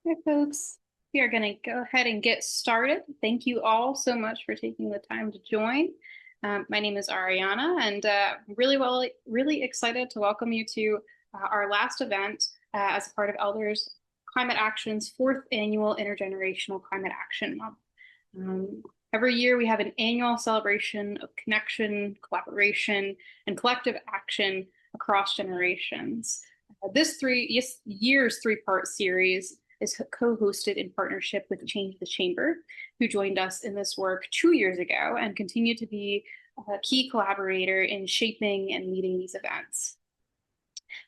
Hi, folks. We are going to go ahead and get started. Thank you all so much for taking the time to join. My name is Ariana, and really excited to welcome you to our last event as a part of Elders Climate Action's fourth annual Intergenerational Climate Action Month. Every year, we have an annual celebration of connection, collaboration, and collective action across generations. This year's three-part series is co-hosted in partnership with Change the Chamber, who joined us in this work 2 years ago and continue to be a key collaborator in shaping and leading these events.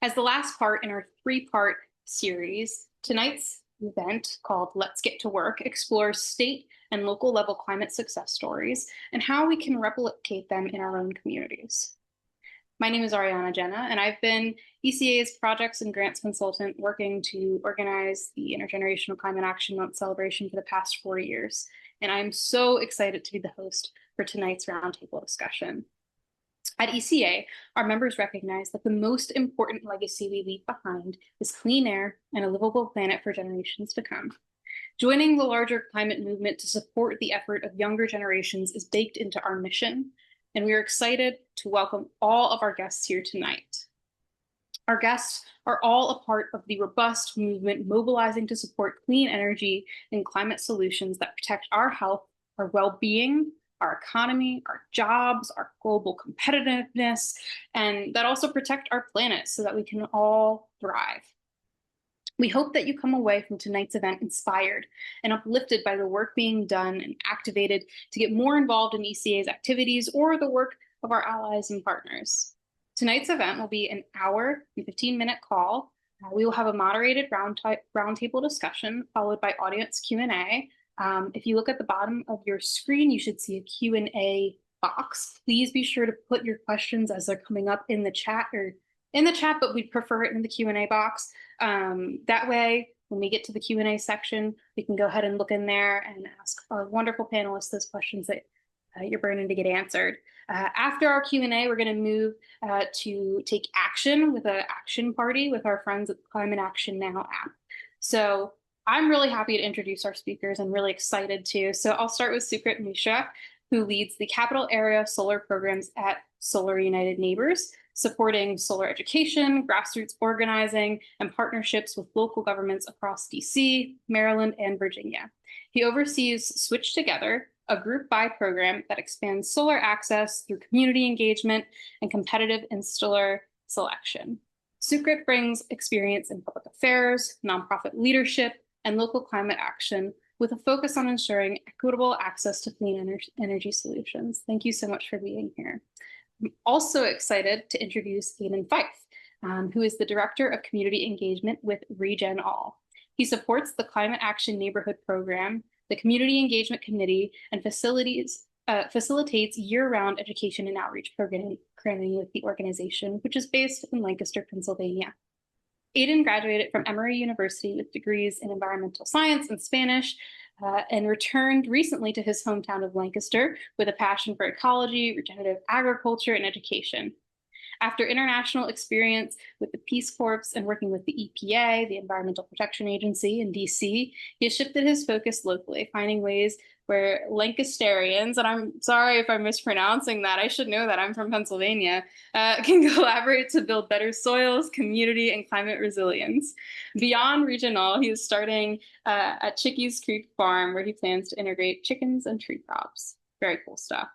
As the last part in our three-part series, tonight's event called Let's Get to Work explores state and local level climate success stories and how we can replicate them in our own communities. My name is Ariana Jenna, and I've been ECA's projects and grants consultant working to organize the Intergenerational Climate Action Month celebration for the past 4 years. And I'm so excited to be the host for tonight's roundtable discussion. At ECA, our members recognize that the most important legacy we leave behind is clean air and a livable planet for generations to come. Joining the larger climate movement to support the effort of younger generations is baked into our mission, and we are excited to welcome all of our guests here tonight. Our guests are all a part of the robust movement mobilizing to support clean energy and climate solutions that protect our health, our well-being, our economy, our jobs, our global competitiveness, and that also protect our planet so that we can all thrive. We hope that you come away from tonight's event inspired and uplifted by the work being done and activated to get more involved in ECA's activities or the work of our allies and partners. Tonight's event will be an hour and 15-minute call. We will have a moderated roundtable discussion followed by audience Q&A. If you look at the bottom of your screen, you should see a Q&A box. Please be sure to put your questions as they're coming up in the chat, but we'd prefer it in the Q&A box. That way, when we get to the Q&A section, we can go ahead and look in there and ask our wonderful panelists those questions that you're burning to get answered. After our Q&A, we're going to move to take action with an action party with our friends at the Climate Action Now app. So I'm really happy to introduce our speakers. I'm really excited to. So I'll start with Sukrit Mishra, who leads the Capital Area Solar Programs at Solar United Neighbors, supporting solar education, grassroots organizing, and partnerships with local governments across DC, Maryland, and Virginia. He oversees Switch Together, a group-buy program that expands solar access through community engagement and competitive installer selection. Sukrit brings experience in public affairs, nonprofit leadership, and local climate action with a focus on ensuring equitable access to clean energy solutions. Thank you so much for being here. I'm also excited to introduce Aidan Fife, who is the Director of Community Engagement with RegenAll. He supports the Climate Action Neighborhood Program, the Community Engagement Committee, and facilitates year-round education and outreach programming with the organization, which is based in Lancaster, Pennsylvania. Aidan graduated from Emory University with degrees in environmental science and Spanish, and returned recently to his hometown of Lancaster with a passion for ecology, regenerative agriculture, and education. After international experience with the Peace Corps and working with the EPA, the Environmental Protection Agency in DC, he has shifted his focus locally, finding ways where Lancasterians, and I'm sorry if I'm mispronouncing that, I should know that, I'm from Pennsylvania, can collaborate to build better soils, community, and climate resilience. Beyond RegenAll, he is starting at Chickies Creek Farm, where he plans to integrate chickens and tree crops. Very cool stuff.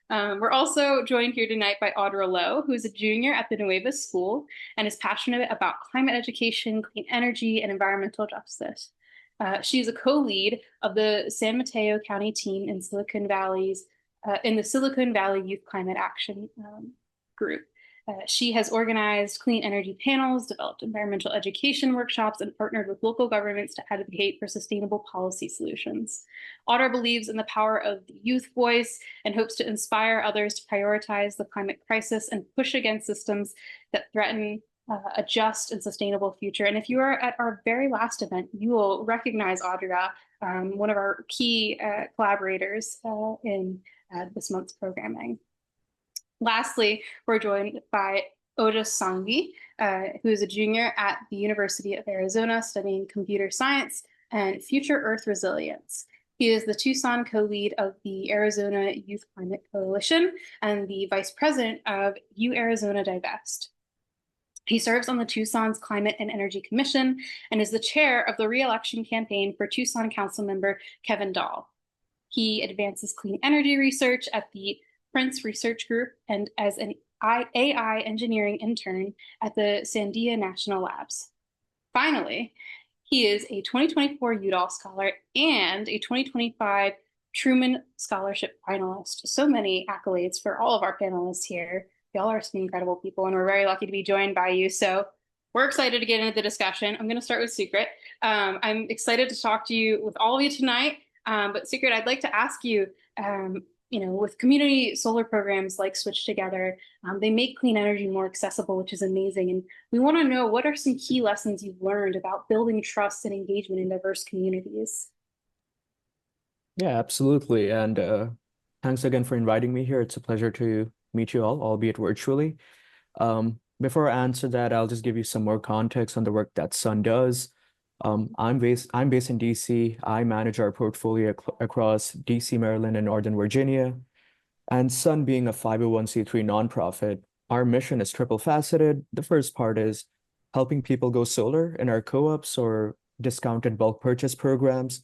We're also joined here tonight by Audra Lowe, who is a junior at the Nueva School and is passionate about climate education, clean energy, and environmental justice. She is a co-lead of the San Mateo County team in the Silicon Valley Youth Climate Action group. She has organized clean energy panels, developed environmental education workshops, and partnered with local governments to advocate for sustainable policy solutions. Audra believes in the power of the youth voice and hopes to inspire others to prioritize the climate crisis and push against systems that threaten a just and sustainable future. And if you are at our very last event, you will recognize Audra, one of our key collaborators in this month's programming. Lastly, we're joined by Oja Sanghi, who is a junior at the University of Arizona studying computer science and Future Earth Resilience. He is the Tucson co-lead of the Arizona Youth Climate Coalition and the vice president of U Arizona Divest. He serves on the Tucson's Climate and Energy Commission and is the chair of the re-election campaign for Tucson Council member Kevin Dahl. He advances clean energy research at the Prince Research Group and as an AI engineering intern at the Sandia National Labs. Finally, he is a 2024 Udall Scholar and a 2025 Truman Scholarship finalist. So many accolades for all of our panelists here. Y'all are some incredible people, and we're very lucky to be joined by you. So we're excited to get into the discussion. I'm going to start with Secret. I'm excited to talk to you with all of you tonight. But Secret, I'd like to ask you, with community solar programs like Switch Together, they make clean energy more accessible, which is amazing. And we want to know, what are some key lessons you've learned about building trust and engagement in diverse communities? Yeah, absolutely. And thanks again for inviting me here. It's a pleasure to meet you all, albeit virtually. Before I answer that, I'll just give you some more context on the work that Sun does. I'm based in DC. I manage our portfolio across DC, Maryland, and Northern Virginia. And Sun, being a 501c3 nonprofit, our mission is triple faceted. The first part is helping people go solar in our co-ops or discounted bulk purchase programs.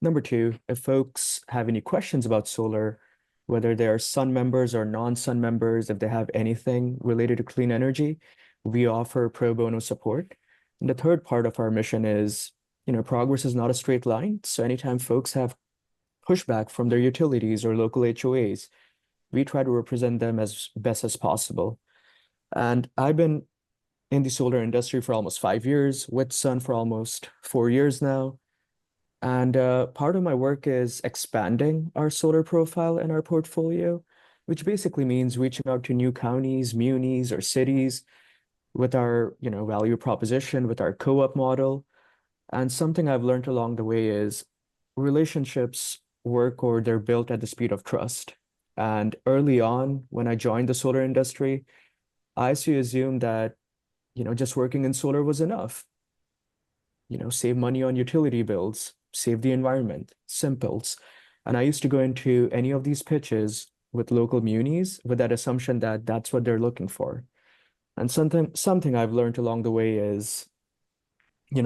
Number two, if folks have any questions about solar, whether they are Sun members or non-Sun members, if they have anything related to clean energy, we offer pro bono support. And the third part of our mission is, progress is not a straight line. So anytime folks have pushback from their utilities or local HOAs, we try to represent them as best as possible. And I've been in the solar industry for almost 5 years, with Sun for almost 4 years now. And part of my work is expanding our solar profile in our portfolio, which basically means reaching out to new counties, munis, or cities with our, value proposition, with our co-op model. And something I've learned along the way is relationships work, or they're built at the speed of trust. And early on, when I joined the solar industry, I used to assume that, just working in solar was enough. Save money on utility bills, save the environment, simples. And I used to go into any of these pitches with local munis with that assumption that that's what they're looking for. And something I've learned along the way is,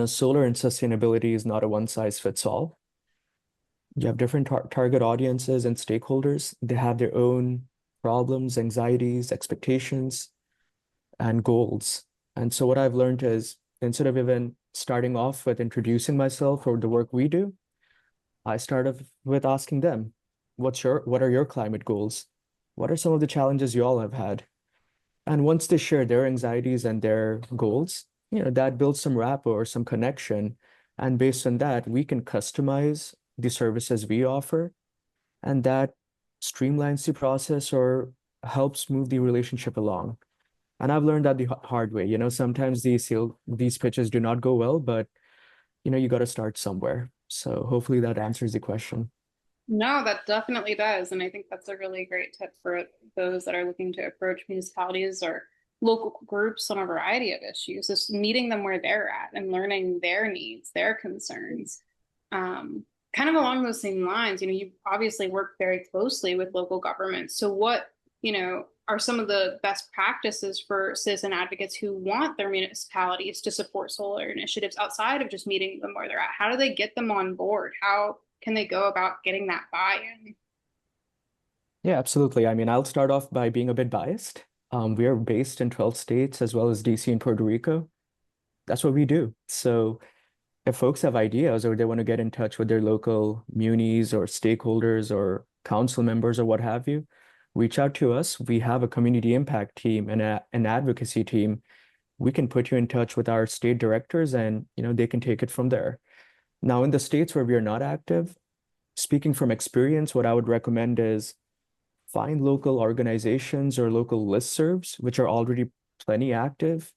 solar and sustainability is not a one size fits all. You have different target audiences and stakeholders. They have their own problems, anxieties, expectations, and goals. And so what I've learned is, instead of even starting off with introducing myself or the work we do, I started with asking them, what are your climate goals? What are some of the challenges you all have had? And once they share their anxieties and their goals, that builds some rapport, some connection. And based on that, we can customize the services we offer. And that streamlines the process or helps move the relationship along. And I've learned that the hard way. Sometimes these pitches do not go well, but you got to start somewhere. So hopefully that answers the question. No, that definitely does. And I think that's a really great tip for those that are looking to approach municipalities or local groups on a variety of issues, is meeting them where they're at and learning their needs, their concerns. Kind of along those same lines, you obviously work very closely with local governments. So what, are some of the best practices for citizen advocates who want their municipalities to support solar initiatives outside of just meeting them where they're at? How do they get them on board? How can they go about getting that buy-in? Yeah, absolutely. I mean, I'll start off by being a bit biased. We are based in 12 states as well as DC and Puerto Rico. That's what we do. So if folks have ideas or they want to get in touch with their local munis or stakeholders or council members or what have you, reach out to us. We have a community impact team and an advocacy team. We can put you in touch with our state directors, and they can take it from there. Now, in the states where we are not active, speaking from experience, what I would recommend is find local organizations or local listservs, which are already plenty active.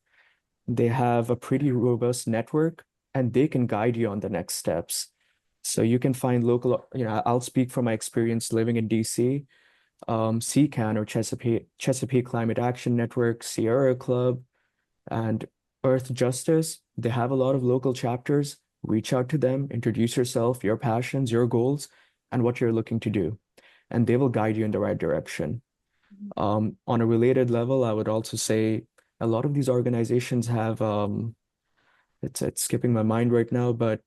They have a pretty robust network, and they can guide you on the next steps. So you can find local, I'll speak from my experience living in DC, CCAN, or Chesapeake Climate Action Network, Sierra Club, and Earth Justice. They have a lot of local chapters. reach out to them, introduce yourself, your passions, your goals, and what you're looking to do, and they will guide you in the right direction. On a related level, I would also say a lot of these organizations have it's skipping my mind right now, but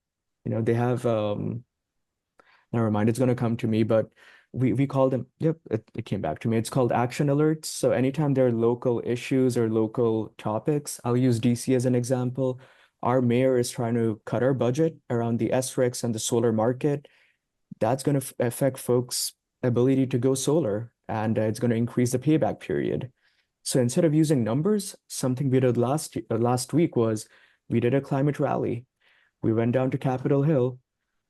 they have never mind, it's going to come to me, but we call them, yep, it came back to me. It's called action alerts. So anytime there are local issues or local topics, I'll use DC as an example. Our mayor is trying to cut our budget around the SREX and the solar market. That's going to affect folks' ability to go solar, and it's going to increase the payback period. So instead of using numbers, something we did last week was we did a climate rally. We went down to Capitol Hill,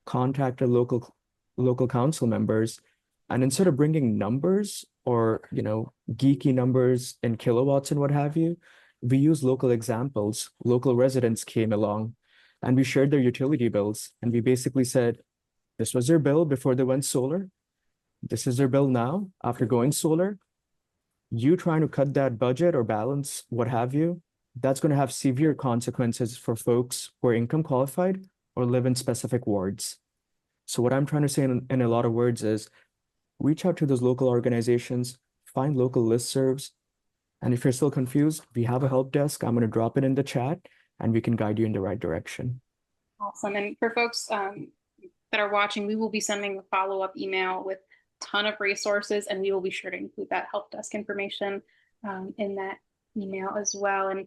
contacted local council members, and instead of bringing numbers or geeky numbers in kilowatts and what have you, we use local examples. Local residents came along, and we shared their utility bills, and we basically said, this was their bill before they went solar. This is their bill now after going solar. You trying to cut that budget or balance, what have you, that's going to have severe consequences for folks who are income qualified or live in specific wards. So what I'm trying to say in a lot of words is reach out to those local organizations, find local listservs. And if you're still confused, we have a help desk. I'm going to drop it in the chat and we can guide you in the right direction. Awesome. And for folks that are watching, we will be sending a follow-up email with a ton of resources, and we will be sure to include that help desk information in that email as well. And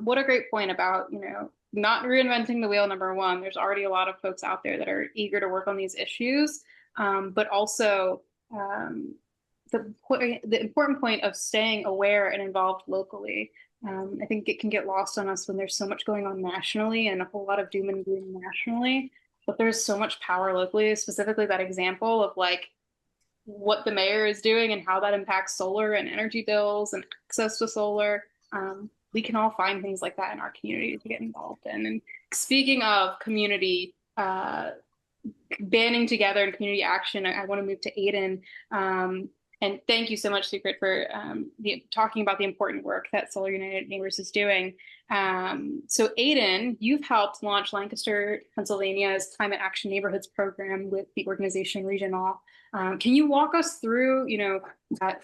what a great point about, not reinventing the wheel, number one. There's already a lot of folks out there that are eager to work on these issues, but also the important point of staying aware and involved locally. I think it can get lost on us when there's so much going on nationally and a whole lot of doom and gloom nationally, but there's so much power locally, specifically that example of like what the mayor is doing and how that impacts solar and energy bills and access to solar. We can all find things like that in our community to get involved in. And speaking of community banding together and community action, I want to move to Aidan. And thank you so much, Secret, for talking about the important work that Solar United Neighbors is doing. So Aidan, you've helped launch Lancaster, Pennsylvania's Climate Action Neighborhoods program with the organization RegenAll. Can you walk us through, can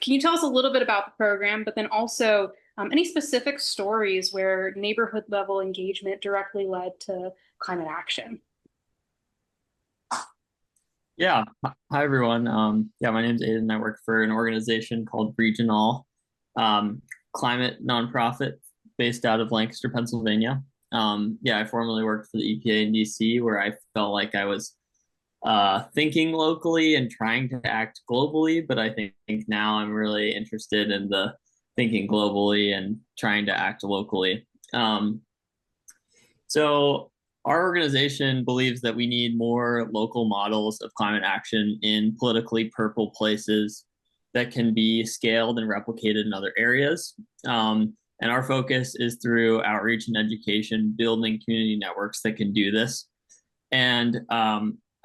you tell us a little bit about the program, but then also any specific stories where neighborhood level engagement directly led to climate action? Yeah. Hi, everyone. My name's Aidan. I work for an organization called RegenAll, climate nonprofit based out of Lancaster, Pennsylvania. I formerly worked for the EPA in DC, where I felt like I was thinking locally and trying to act globally, but I think now I'm really interested in the thinking globally and trying to act locally. So our organization believes that we need more local models of climate action in politically purple places that can be scaled and replicated in other areas. And our focus is through outreach and education, building community networks that can do this. And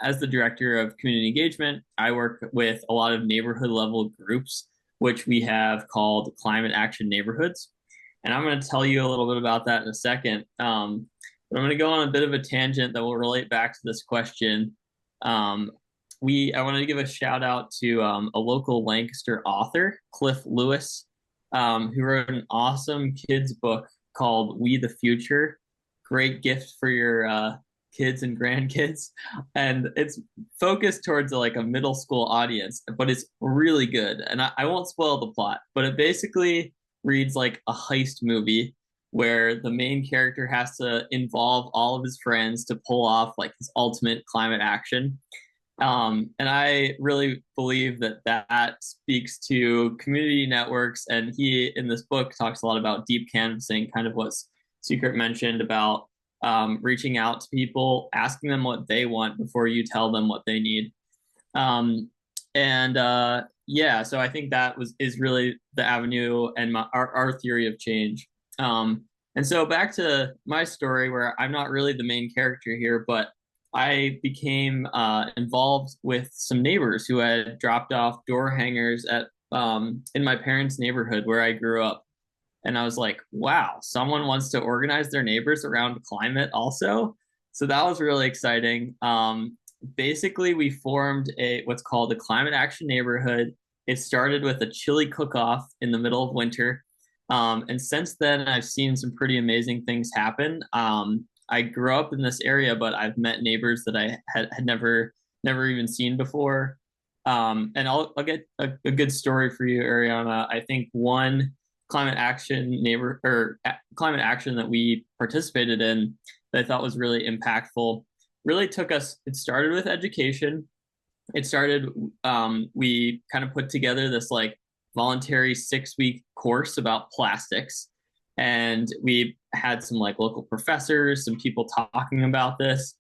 as the director of community engagement, I work with a lot of neighborhood level groups, which we have called climate action neighborhoods. And I'm going to tell you a little bit about that in a second. But I'm going to go on a bit of a tangent that will relate back to this question. I want to give a shout out to a local Lancaster author, Cliff Lewis, who wrote an awesome kids book called We the Future. Great gift for your kids and grandkids. And it's focused towards like a middle school audience, but it's really good. And I won't spoil the plot, but it basically reads like a heist movie where the main character has to involve all of his friends to pull off like this ultimate climate action. And I really believe that speaks to community networks. And he, in this book, talks a lot about deep canvassing, kind of what Secret mentioned about reaching out to people, asking them what they want before you tell them what they need. So I think that is really the avenue and our theory of change. And so back to my story, where I'm not really the main character here, but I became involved with some neighbors who had dropped off door hangers at in my parents' neighborhood where I grew up. And I was like, wow, someone wants to organize their neighbors around climate also. So that was really exciting. Basically, we formed what's called a climate action neighborhood. It started with a chili cook-off in the middle of winter. And since then, I've seen some pretty amazing things happen. I grew up in this area, but I've met neighbors that I had never even seen before. And I'll get a good story for you, Ariana. I think one climate action that we participated in that I thought was really impactful really took us. It started with education. It started. We kind of put together this like voluntary 6-week course about plastics, and we had some like local professors, some people talking about this,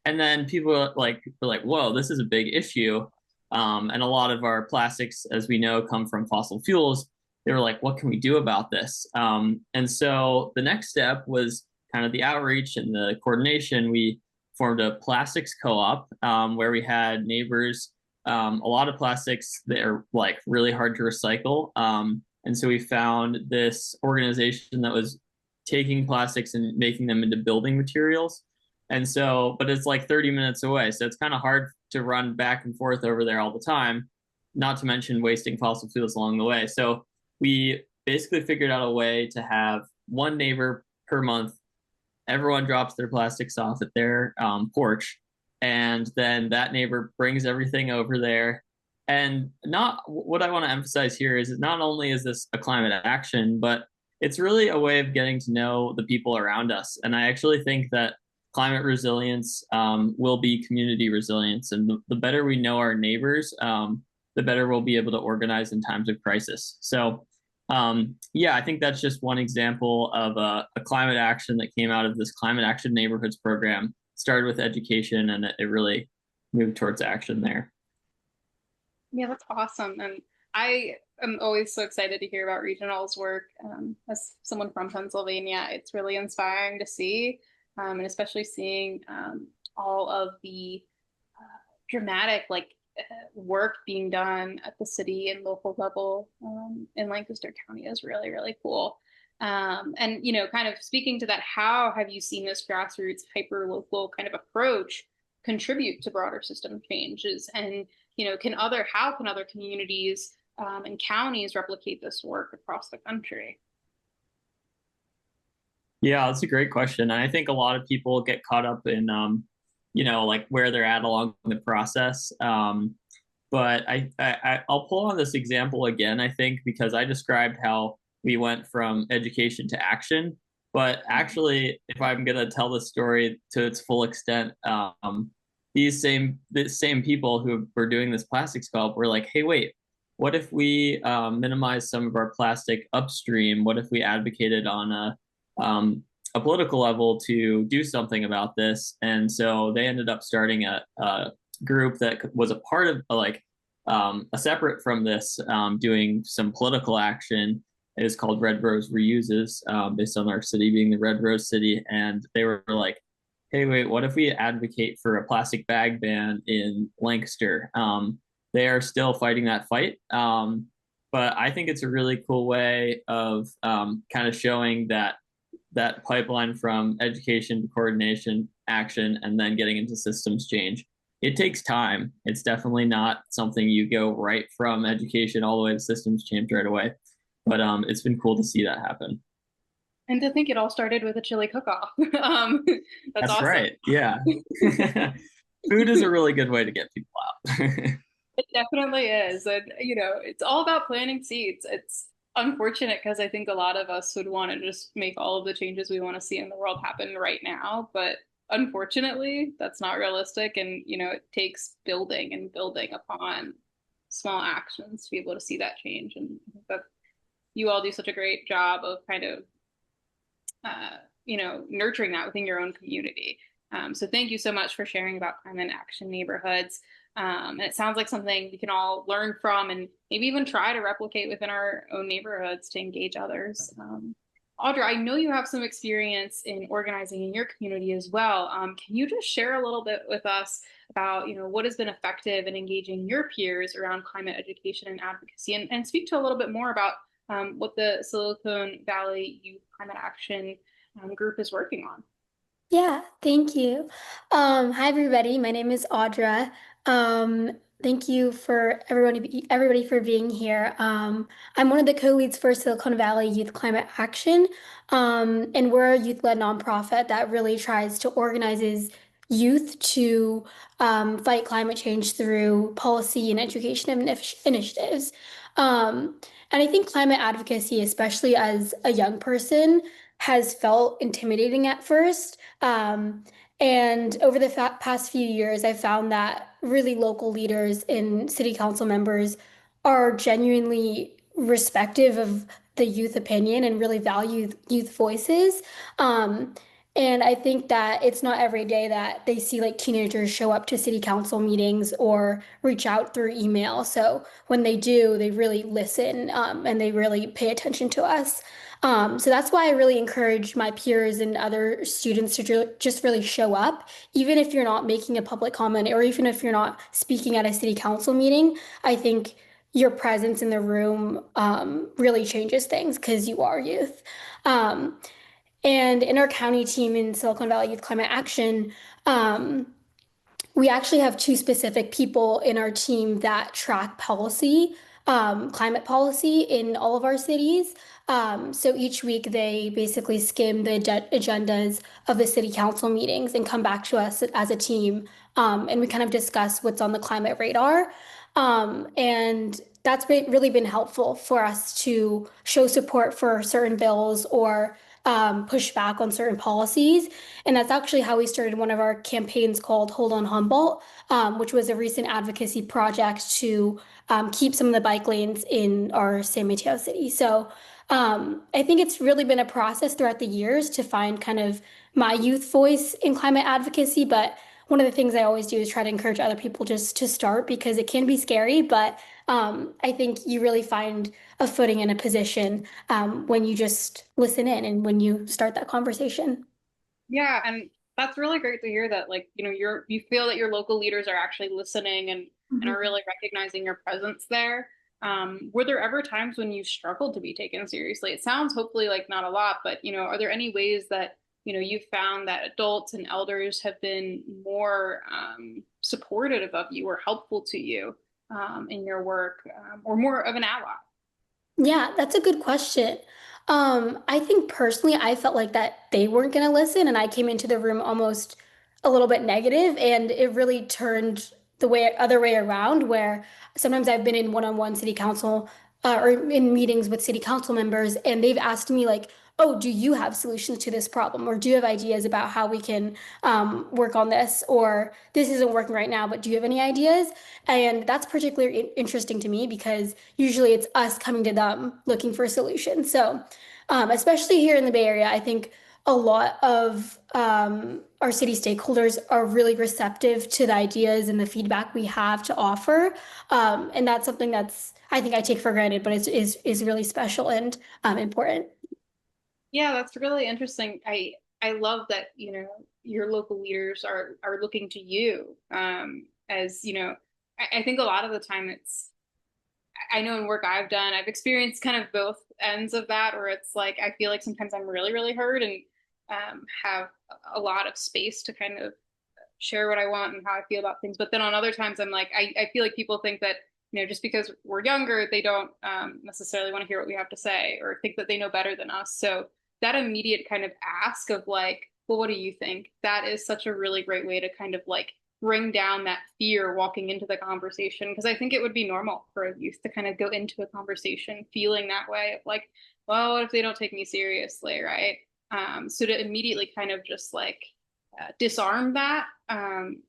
and then people were like, "Whoa, this is a big issue." And a lot of our plastics, as we know, come from fossil fuels. They were like, "What can we do about this?" And so the next step was kind of the outreach and the coordination. We formed a plastics co-op where we had neighbors. A lot of plastics that are like really hard to recycle. And so we found this organization that was taking plastics and making them into building materials. And so, but it's like 30 minutes away. So it's kind of hard to run back and forth over there all the time, not to mention wasting fossil fuels along the way. So we basically figured out a way to have one neighbor per month. Everyone drops their plastics off at their porch, and then that neighbor brings everything over there. And not what I want to emphasize here is not only is this a climate action, but it's really a way of getting to know the people around us. And I actually think that climate resilience will be community resilience. And the better we know our neighbors, the better we'll be able to organize in times of crisis. So yeah, I think that's just one example of a climate action that came out of this climate action neighborhoods program. Started with education, and it really moved towards action there. Yeah, that's awesome. And I am always so excited to hear about RegenAll's work. As someone from Pennsylvania, it's really inspiring to see, and especially seeing all of the dramatic work being done at the city and local level in Lancaster County is really, really cool. And, kind of speaking to that, how have you seen this grassroots hyper local kind of approach contribute to broader system changes? And, how can other communities and counties replicate this work across the country? Yeah, that's a great question. And I think a lot of people get caught up in, like where they're at along the process. But I'll pull on this example again, I think, because I described how we went from education to action. But actually, if I'm going to tell the story to its full extent, the same people who were doing this plastic sculpt were like, hey, wait, what if we minimize some of our plastic upstream? What if we advocated on a political level to do something about this? And so they ended up starting a group that was a part of a separate from this, doing some political action. It is called Red Rose Reuses, based on our city being the Red Rose City. And they were like, hey, wait, what if we advocate for a plastic bag ban in Lancaster? They are still fighting that fight. But I think it's a really cool way of kind of showing that pipeline from education to coordination, action, and then getting into systems change. It takes time. It's definitely not something you go right from education all the way to systems change right away. But it's been cool to see that happen. And to think it all started with a chili cook-off. That's awesome. Right. Yeah. Food is a really good way to get people out. It definitely is. And, it's all about planting seeds. It's unfortunate because I think a lot of us would want to just make all of the changes we want to see in the world happen right now. But unfortunately, that's not realistic. And, it takes building and building upon small actions to be able to see that change. And that you all do such a great job of kind of, nurturing that within your own community. So thank you so much for sharing about climate action neighborhoods. And it sounds like something we can all learn from and maybe even try to replicate within our own neighborhoods to engage others. Audra, I know you have some experience in organizing in your community as well. Can you just share a little bit with us about, what has been effective in engaging your peers around climate education and advocacy, and speak to a little bit more about what the Silicon Valley Youth Climate Action group is working on? Yeah, thank you. Hi everybody. My name is Audra. Thank you for everybody for being here. I'm one of the co-leads for Silicon Valley Youth Climate Action, and we're a youth-led nonprofit that really tries to organizes youth to fight climate change through policy and education initiatives. And I think climate advocacy, especially as a young person, has felt intimidating at first. And over the past few years, I've found that really local leaders and city council members are genuinely respective of the youth opinion and really value youth voices. Um, and I think that it's not every day that they see like teenagers show up to city council meetings or reach out through email. So when they do, they really listen, and they really pay attention to us. So that's why I really encourage my peers and other students to just really show up, even if you're not making a public comment or even if you're not speaking at a city council meeting. I think your presence in the room really changes things because you are youth. Um, and in our county team in Silicon Valley Youth Climate Action, um, we actually have two specific people in our team that track policy, climate policy in all of our cities. So each week they basically skim the agendas of the city council meetings and come back to us as a team. And we kind of discuss what's on the climate radar. And that's really been helpful for us to show support for certain bills or push back on certain policies. And that's actually how we started one of our campaigns called Hold on Humboldt, which was a recent advocacy project to keep some of the bike lanes in our San Mateo city. So I think it's really been a process throughout the years to find kind of my youth voice in climate advocacy. But one of the things I always do is try to encourage other people just to start because it can be scary. But I think you really find a footing and a position when you just listen in and when you start that conversation. Yeah, and that's really great to hear that you feel that your local leaders are actually listening and Mhm. are really recognizing your presence there. Were there ever times when you struggled to be taken seriously? It sounds hopefully like not a lot, but are there any ways that you've found that adults and elders have been more supportive of you or helpful to you in your work, or more of an ally? Yeah, that's a good question. I think personally, I felt like that they weren't going to listen, and I came into the room almost a little bit negative, and it really turned the other way around, where sometimes I've been in one-on-one city council or in meetings with city council members, and they've asked me like, "Oh, do you have solutions to this problem, or do you have ideas about how we can work on this, or this isn't working right now, but do you have any ideas?" And that's particularly interesting to me because usually it's us coming to them looking for solutions. So, especially here in the Bay Area, I think a lot of our city stakeholders are really receptive to the ideas and the feedback we have to offer. And that's something that's, I think I take for granted, but is really special and important. Yeah, that's really interesting. I love that, your local leaders are looking to you as, I think a lot of the time I know in work I've done, I've experienced kind of both ends of that, where it's like I feel like sometimes I'm really, really heard and have a lot of space to kind of share what I want and how I feel about things. But then on other times, I'm like, I feel like people think that, just because we're younger, they don't necessarily want to hear what we have to say or think that they know better than us. So that immediate kind of ask of like, well, what do you think? That is such a really great way to kind of like bring down that fear walking into the conversation. Because I think it would be normal for a youth to kind of go into a conversation feeling that way of like, well, what if they don't take me seriously, right? So to immediately kind of just like disarm that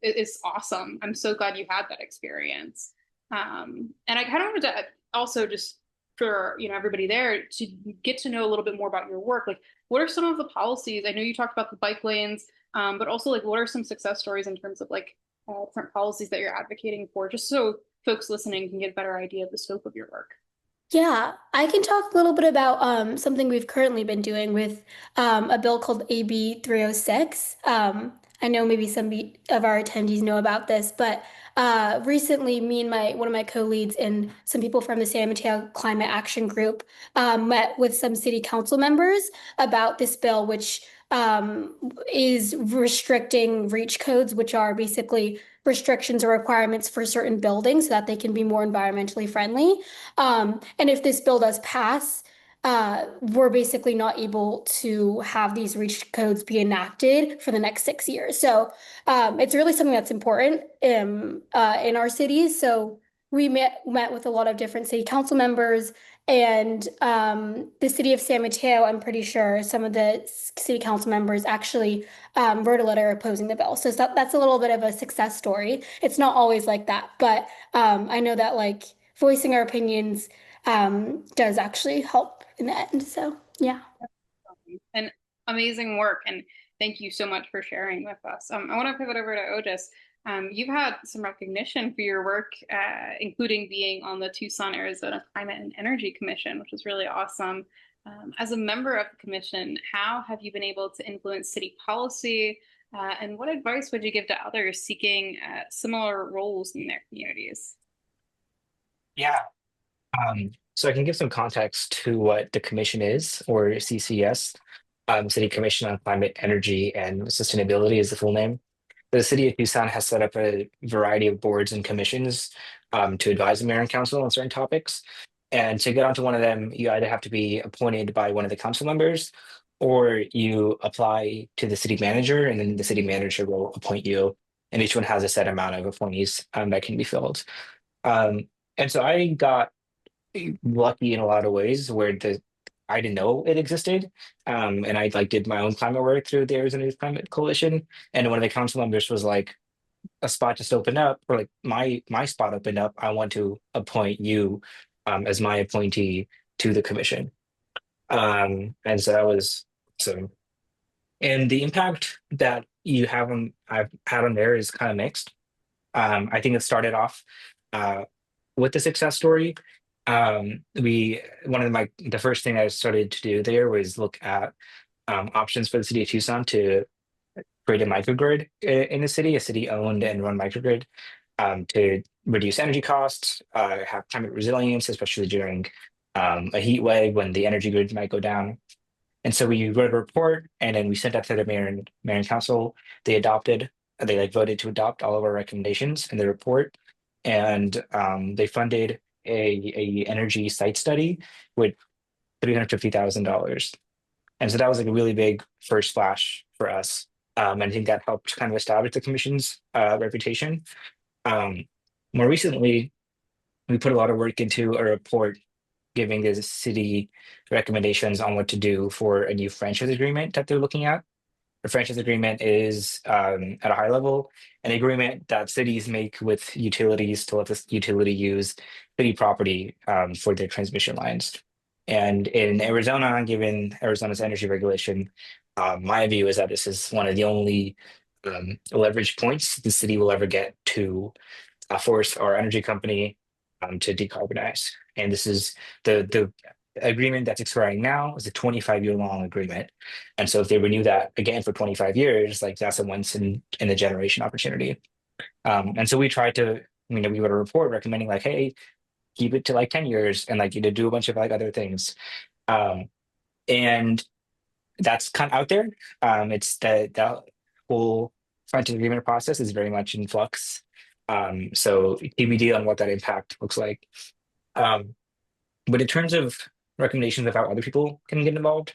is awesome. I'm so glad you had that experience. And I kind of wanted to also just for everybody there to get to know a little bit more about your work. Like, what are some of the policies? I know you talked about the bike lanes, but also like what are some success stories in terms of like different policies that you're advocating for, just so folks listening can get a better idea of the scope of your work. Yeah, I can talk a little bit about something we've currently been doing with a bill called AB 306. I know maybe of our attendees know about this, but recently, me and my one of my co-leads and some people from the San Mateo Climate Action Group met with some city council members about this bill, which is restricting reach codes, which are basically restrictions or requirements for certain buildings so that they can be more environmentally friendly. And if this bill does pass, we're basically not able to have these reach codes be enacted for the next 6 years. So it's really something that's important in our cities. So we met with a lot of different city council members and the city of San Mateo. I'm pretty sure some of the city council members actually wrote a letter opposing the bill. So that's a little bit of a success story. It's not always like that, but I know that like voicing our opinions does actually help in the end. So yeah. And amazing work. And thank you so much for sharing with us. I want to pivot over to Otis. You've had some recognition for your work, including being on the Tucson, Arizona Climate and Energy Commission, which is really awesome. As a member of the commission, how have you been able to influence city policy? And what advice would you give to others seeking similar roles in their communities? Yeah. So I can give some context to what the commission is, or CCS, City Commission on Climate, Energy, and Sustainability is the full name. The city of Tucson has set up a variety of boards and commissions to advise the mayor and council on certain topics. And to get onto one of them, you either have to be appointed by one of the council members, or you apply to the city manager, and then the city manager will appoint you. And each one has a set amount of appointees that can be filled. And so I got lucky in a lot of ways where I didn't know it existed. And I like did my own climate work through the Arizona Youth Climate Coalition. And one of the council members was like, a spot just opened up, or like my spot opened up. I want to appoint you as my appointee to the commission. And so that was so. And the impact that I've had on there is kind of mixed. I think it started off with the success story. One of the first thing I started to do there was look at options for the city of Tucson to create a microgrid in the city, a city owned and run microgrid to reduce energy costs, have climate resilience, especially during a heat wave when the energy grid might go down. And so we wrote a report, and then we sent that to the mayor and council. They voted to adopt all of our recommendations in the report, and they funded a energy site study with $350,000. And so that was like a really big first splash for us. And I think that helped kind of establish the commission's reputation. More recently, we put a lot of work into a report giving the city recommendations on what to do for a new franchise agreement that they're looking at. The franchise agreement is at a high level an agreement that cities make with utilities to let the utility use city property for their transmission lines. And in Arizona, given Arizona's energy regulation, my view is that this is one of the only leverage points the city will ever get to force our energy company to decarbonize. And this is the agreement that's expiring now is a 25-year long agreement. And so if they renew that again for 25 years, like that's a once in a generation opportunity. And so we tried to, we wrote a report recommending like, hey, keep it to like 10 years and like do a bunch of like other things. And that's kind of out there. It's the whole fronting agreement process is very much in flux. So TBD on what that impact looks like. But in terms of recommendations of how other people can get involved,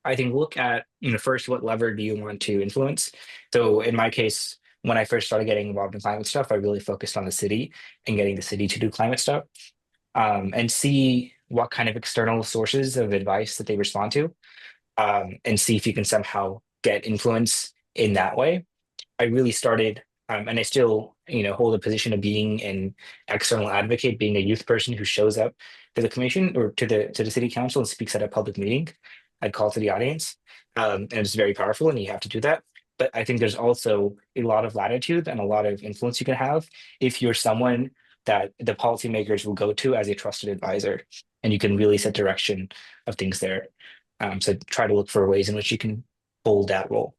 I think look at, first, what lever do you want to influence? So in my case, when I first started getting involved in climate stuff, I really focused on the city and getting the city to do climate stuff, and see what kind of external sources of advice that they respond to, and see if you can somehow get influence in that way. I really started, and I still, hold a position of being an external advocate, being a youth person who shows up to the commission or to the city council and speaks at a public meeting. I'd call to the audience, and it's very powerful, and you have to do that. But I think there's also a lot of latitude and a lot of influence you can have if you're someone that the policymakers will go to as a trusted advisor, and you can really set direction of things there. So try to look for ways in which you can hold that role.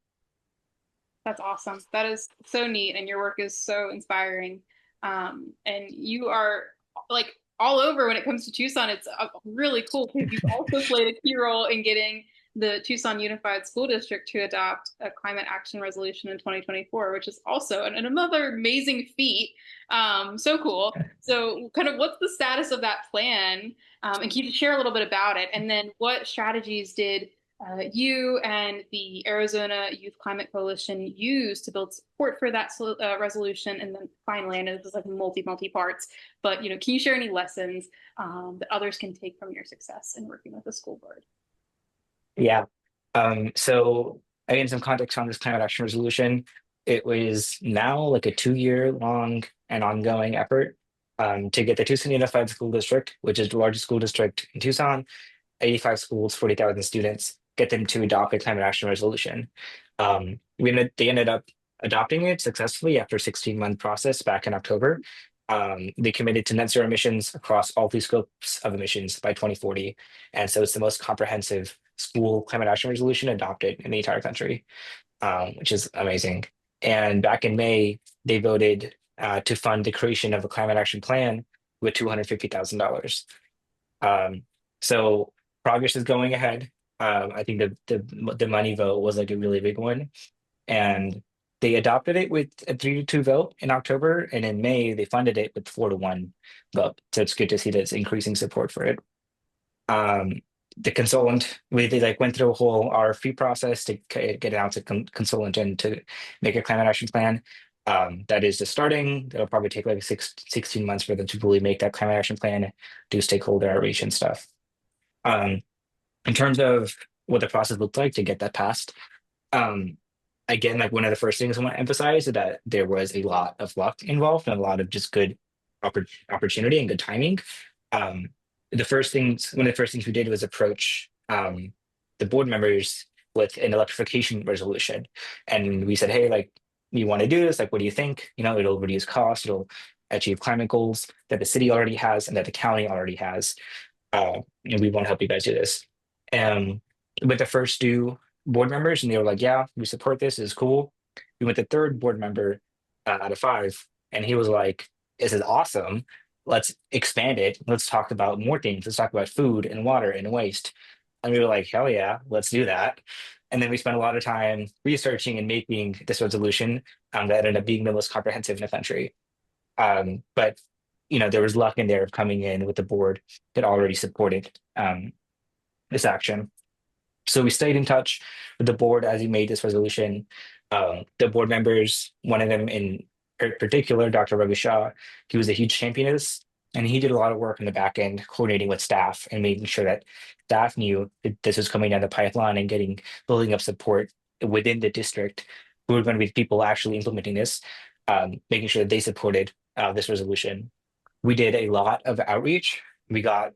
That's awesome. That is so neat, and your work is so inspiring. And you are like all over when it comes to Tucson. It's really cool because you've also played a key role in getting the Tucson Unified School District to adopt a climate action resolution in 2024, which is also another amazing feat. So cool. So kind of what's the status of that plan? And can you share a little bit about it? And then what strategies did you and the Arizona Youth Climate Coalition use to build support for that resolution? And then finally, I know this is like multi parts, but can you share any lessons that others can take from your success in working with the school board? Yeah. So again, some context on this climate action resolution. It was now like a 2-year long and ongoing effort to get the Tucson Unified School District, which is the largest school district in Tucson, 85 schools, 40,000 students, get them to adopt a climate action resolution. They ended up adopting it successfully after a 16-month process back in October. They committed to net zero emissions across all 3 scopes of emissions by 2040. And so it's the most comprehensive school climate action resolution adopted in the entire country, which is amazing. And back in May, they voted to fund the creation of a climate action plan with $250,000. So progress is going ahead. I think the money vote was like a really big one, and they adopted it with a 3-2 vote in October, and in May they funded it with 4-1 vote. So it's good to see that it's increasing support for it. The consultant, they like went through a whole RFP process to get out to consultant and to make a climate action plan. That is just starting. It'll probably take like 16 months for them to really make that climate action plan, do stakeholder outreach and stuff. In terms of what the process looked like to get that passed, again, like one of the first things I want to emphasize is that there was a lot of luck involved and a lot of just good opportunity and good timing. One of the first things we did was approach the board members with an electrification resolution, and we said, hey, like, you want to do this? Like, what do you think? It'll reduce costs, it'll achieve climate goals that the city already has and that the county already has. And we want to help you guys do this. With the first 2 board members, and they were like, yeah, we support this, it's cool. We went to 3rd board member out of 5, and he was like, this is awesome. Let's expand it. Let's talk about more things. Let's talk about food and water and waste. And we were like, hell yeah, let's do that. And then we spent a lot of time researching and making this resolution that ended up being the most comprehensive in the country. But there was luck in there of coming in with the board that already supported this action. So we stayed in touch with the board as we made this resolution. The board members, one of them in particular, Dr. Ravi Shah, he was a huge champion of this, and he did a lot of work in the back end, coordinating with staff and making sure that staff knew that this was coming down the pipeline and building up support within the district who were going to be people actually implementing this, making sure that they supported this resolution. We did a lot of outreach. We got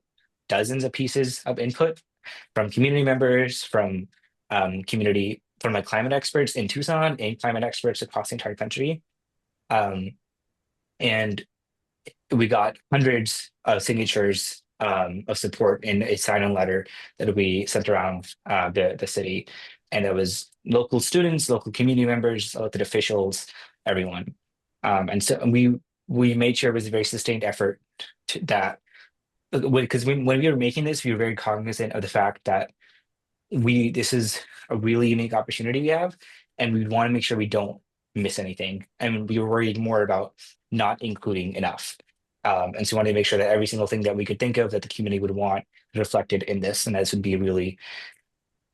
dozens of pieces of input from community members, from like climate experts in Tucson and climate experts across the entire country. And we got hundreds of signatures of support in a sign-on letter that we sent around the city. And it was local students, local community members, elected officials, everyone. And so we made sure it was a very sustained effort because when we were making this, we were very cognizant of the fact that this is a really unique opportunity we have, and we want to make sure we don't miss anything. And we were worried more about not including enough. And so we wanted to make sure that every single thing that we could think of that the community would want reflected in this, and this would be a really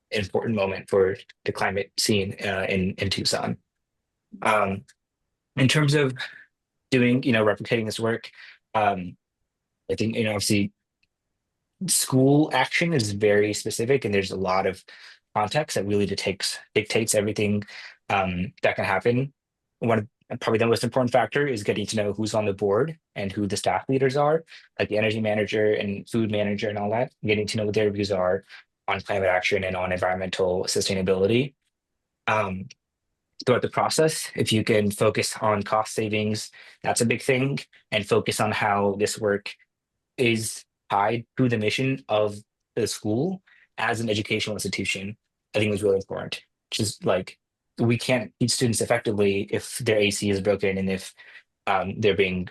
important moment for the climate scene in Tucson. In terms of replicating this work, I think, obviously school action is very specific, and there's a lot of context that really dictates everything that can happen. Probably the most important factor is getting to know who's on the board and who the staff leaders are, like the energy manager and food manager and all that, getting to know what their views are on climate action and on environmental sustainability. Throughout the process, if you can focus on cost savings, that's a big thing, and focus on how this work is tied to the mission of the school as an educational institution, I think was really important. Just like, we can't teach students effectively if their AC is broken and if they're being,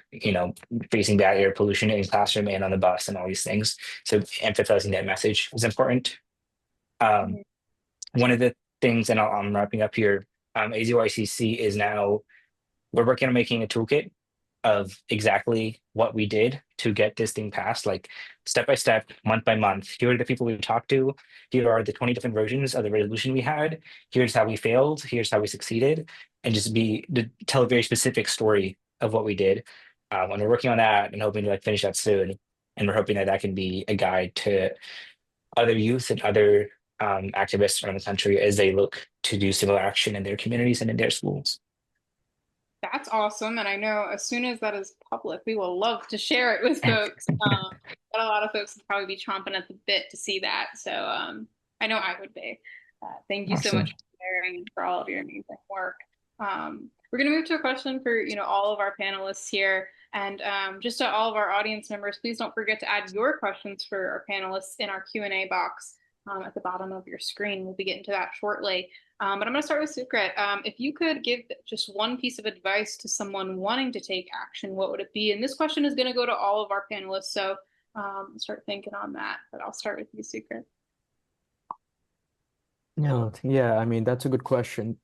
facing bad air pollution in classroom and on the bus and all these things. So emphasizing that message was important. one of the things, and I'm wrapping up here, AZYCC is now, we're working on making a toolkit of exactly what we did to get this thing passed, like step by step, month by month. Here are the people we talked to. Here are the 20 different versions of the resolution we had. Here's how we failed. Here's how we succeeded. And just tell a very specific story of what we did. And we're working on that and hoping to like finish that soon. And we're hoping that that can be a guide to other youth and other activists around the country as they look to do similar action in their communities and in their schools. That's awesome. And I know as soon as that is public, we will love to share it with folks. But a lot of folks will probably be chomping at the bit to see that. So I know I would be. Thank you so Awesome. much for sharing and for all of your amazing work. We're going to move to a question for all of our panelists here. And just to all of our audience members, please don't forget to add your questions for our panelists in our Q&A box at the bottom of your screen. We'll be getting to that shortly. But I'm going to start with Sukrit. If you could give just one piece of advice to someone wanting to take action, what would it be? And this question is going to go to all of our panelists, so start thinking on that. But I'll start with you, Sukrit. Yeah, I mean, that's a good question.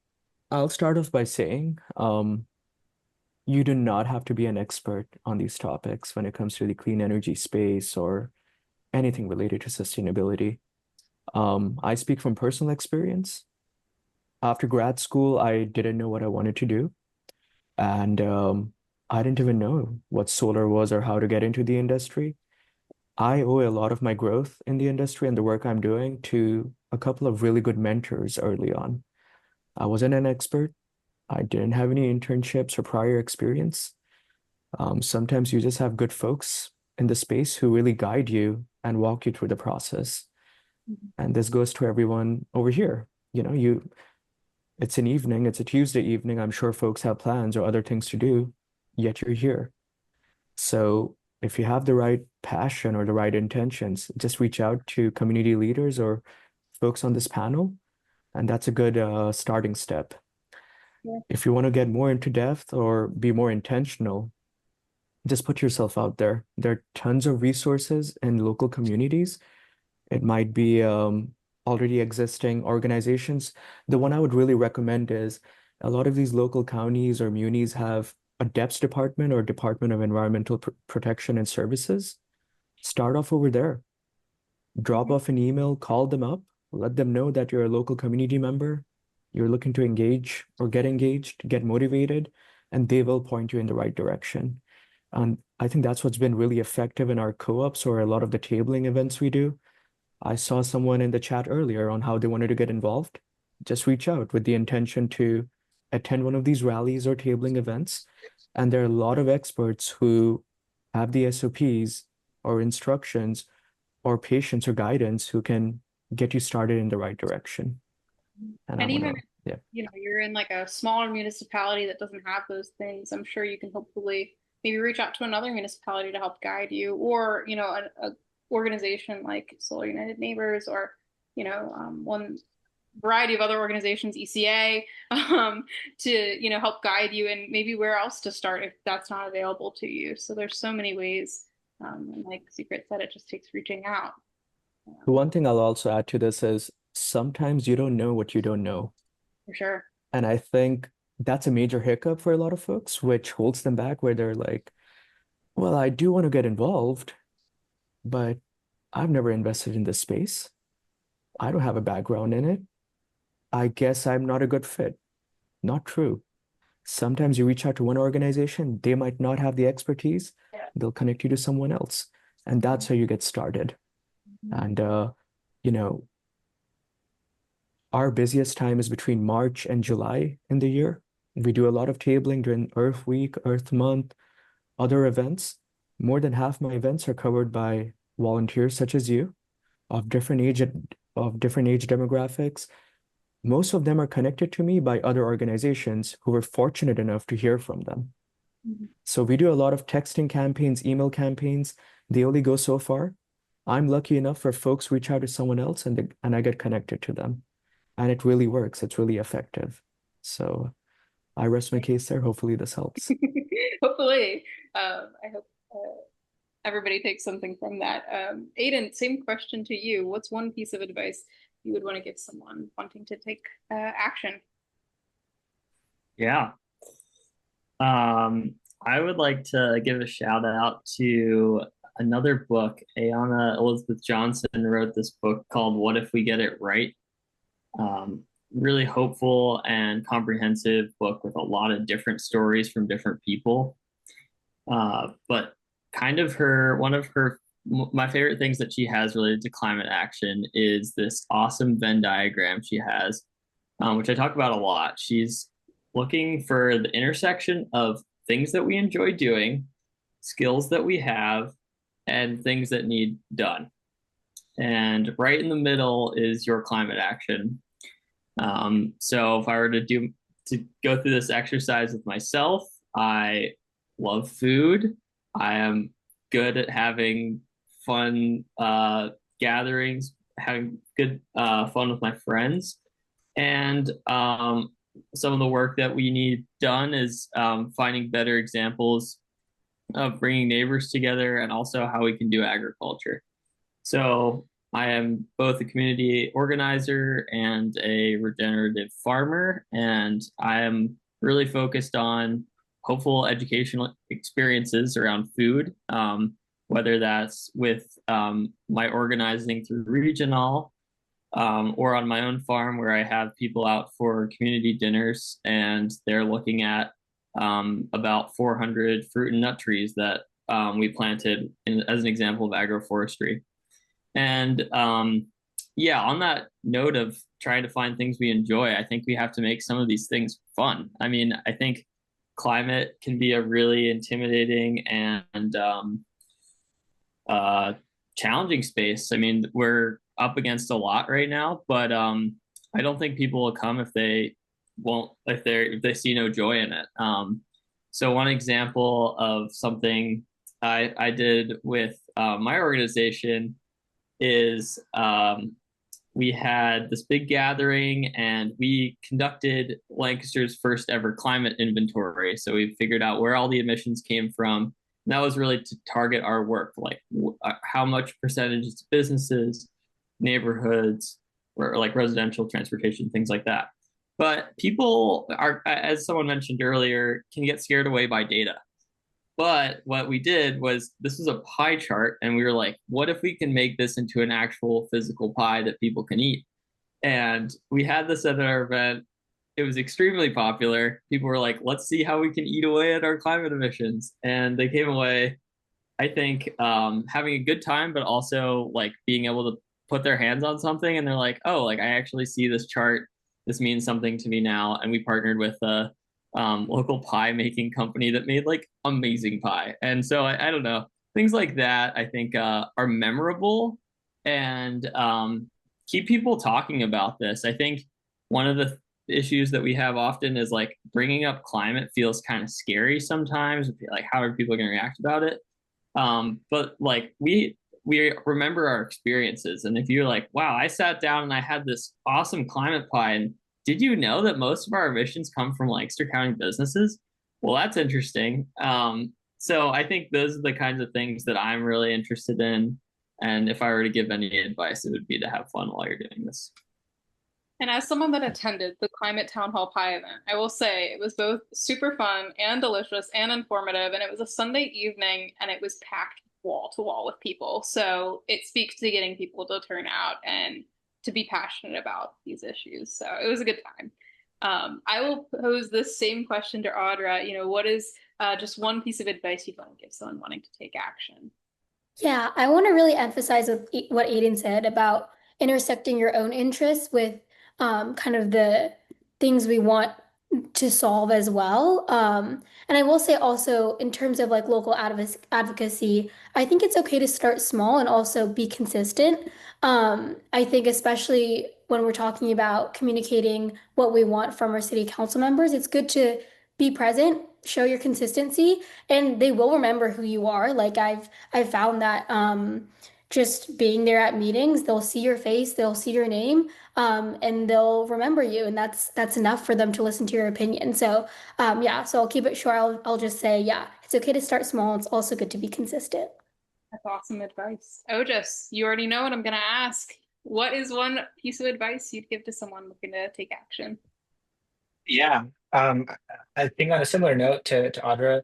I'll start off by saying, you do not have to be an expert on these topics when it comes to the clean energy space or anything related to sustainability. I speak from personal experience. After grad school, I didn't know what I wanted to do. And I didn't even know what solar was or how to get into the industry. I owe a lot of my growth in the industry and the work I'm doing to a couple of really good mentors early on. I wasn't an expert. I didn't have any internships or prior experience. Sometimes you just have good folks in the space who really guide you and walk you through the process. And this goes to everyone over here. It's an evening, it's a Tuesday evening. I'm sure folks have plans or other things to do, yet you're here. So if you have the right passion or the right intentions, just reach out to community leaders or folks on this panel, and that's a good starting step. Yeah. If you want to get more into depth or be more intentional, just put yourself out there. There are tons of resources in local communities. It might be already existing organizations. The one I would really recommend is a lot of these local counties or munis have a DEPS department or Department of Environmental Protection and Services. Start off over there. Drop off an email, call them up, let them know that you're a local community member, you're looking to engage or get engaged, get motivated, and they will point you in the right direction. And I think that's what's been really effective in our co-ops or a lot of the tabling events we do. I saw someone in the chat earlier on how they wanted to get involved. Just reach out with the intention to attend one of these rallies or tabling events. And there are a lot of experts who have the SOPs or instructions or patience or guidance who can get you started in the right direction. And even you're in like a smaller municipality that doesn't have those things, I'm sure you can hopefully maybe reach out to another municipality to help guide you, or a organization like Solar United Neighbors, or one variety of other organizations, ECA, to help guide you and maybe where else to start if that's not available to you. So there's so many ways, and like Sukrit said, it just takes reaching out. The one thing I'll also add to this is sometimes you don't know what you don't know. For sure. And I think that's a major hiccup for a lot of folks, which holds them back, where they're like, well, I do want to get involved, but I've never invested in this space. I don't have a background in it. I guess I'm not a good fit. Not true. Sometimes you reach out to one organization, they might not have the expertise. They'll connect you to someone else. And that's how you get started. And, our busiest time is between March and July in the year. We do a lot of tabling during Earth Week, Earth Month, other events. More than half my events are covered by volunteers such as you of different age demographics. Most of them are connected to me by other organizations who were fortunate enough to hear from them. So we do a lot of texting campaigns, email campaigns. They only go so far. I'm lucky enough for folks reach out to someone else and I get connected to them. And it really works. It's really effective. So I rest my case there. Hopefully this helps. Hopefully. I hope everybody takes something from that. Aidan, same question to you. What's one piece of advice you would want to give someone wanting to take action? Yeah. I would like to give a shout out to another book. Ayana Elizabeth Johnson wrote this book called What If We Get It Right? Really hopeful and comprehensive book with a lot of different stories from different people. But kind of my favorite things that she has related to climate action is this awesome Venn diagram she has, which I talk about a lot. She's looking for the intersection of things that we enjoy doing, skills that we have, and things that need done. And right in the middle is your climate action. So if I were to go through this exercise with myself, I love food. I am good at having fun gatherings, having good fun with my friends. And some of the work that we need done is finding better examples of bringing neighbors together and also how we can do agriculture. So I am both a community organizer and a regenerative farmer, and I am really focused on hopeful educational experiences around food, whether that's with my organizing through RegenAll, or on my own farm where I have people out for community dinners and they're looking at about 400 fruit and nut trees that we planted as an example of agroforestry. And yeah, on that note of trying to find things we enjoy, I think we have to make some of these things fun. I mean, I think climate can be a really intimidating and challenging space. I mean, we're up against a lot right now, but I don't think people will come if they see no joy in it. So one example of something I did with my organization is we had this big gathering and we conducted Lancaster's first ever climate inventory. So we figured out where all the emissions came from. And that was really to target our work, like how much percentage is businesses, neighborhoods, or like residential transportation, things like that. But people are, as someone mentioned earlier, can get scared away by data. But what we did was this was a pie chart, and we were like, what if we can make this into an actual physical pie that people can eat? And we had this at our event. It was extremely popular. People were like, let's see how we can eat away at our climate emissions. And they came away, I think, having a good time, but also like being able to put their hands on something. And they're like, oh, like I actually see this chart. This means something to me now. And we partnered with a local pie making company that made like amazing pie. And so I don't know, things like that, I think are memorable and keep people talking about this. I think one of the issues that we have often is like bringing up climate feels kind of scary sometimes. Like, how are people going to react about it? But like we remember our experiences. And if you're like, wow, I sat down and I had this awesome climate pie, and did you know that most of our emissions come from Lancaster County businesses? Well, that's interesting. So I think those are the kinds of things that I'm really interested in. And if I were to give any advice, it would be to have fun while you're doing this. And as someone that attended the Climate Town Hall Pie event, I will say it was both super fun and delicious and informative. And it was a Sunday evening and it was packed wall to wall with people. So it speaks to getting people to turn out and to be passionate about these issues. So it was a good time. I will pose this same question to Audra. You know, what is just one piece of advice you'd want to give someone wanting to take action? Yeah, I want to really emphasize what Aidan said about intersecting your own interests with kind of the things we want to solve as well. And I will say also, in terms of like local advocacy, I think it's okay to start small and also be consistent. I think especially when we're talking about communicating what we want from our city council members, it's good to be present, show your consistency, and they will remember who you are. Like I've found that just being there at meetings, they'll see your face, they'll see your name, and they'll remember you, and that's enough for them to listen to your opinion. So yeah, so I'll keep it short. I'll just say, yeah, it's okay to start small. It's also good to be consistent. That's awesome advice. Otis, you already know what I'm going to ask. what is one piece of advice you'd give to someone looking to take action? Yeah. I think on a similar note to Audra,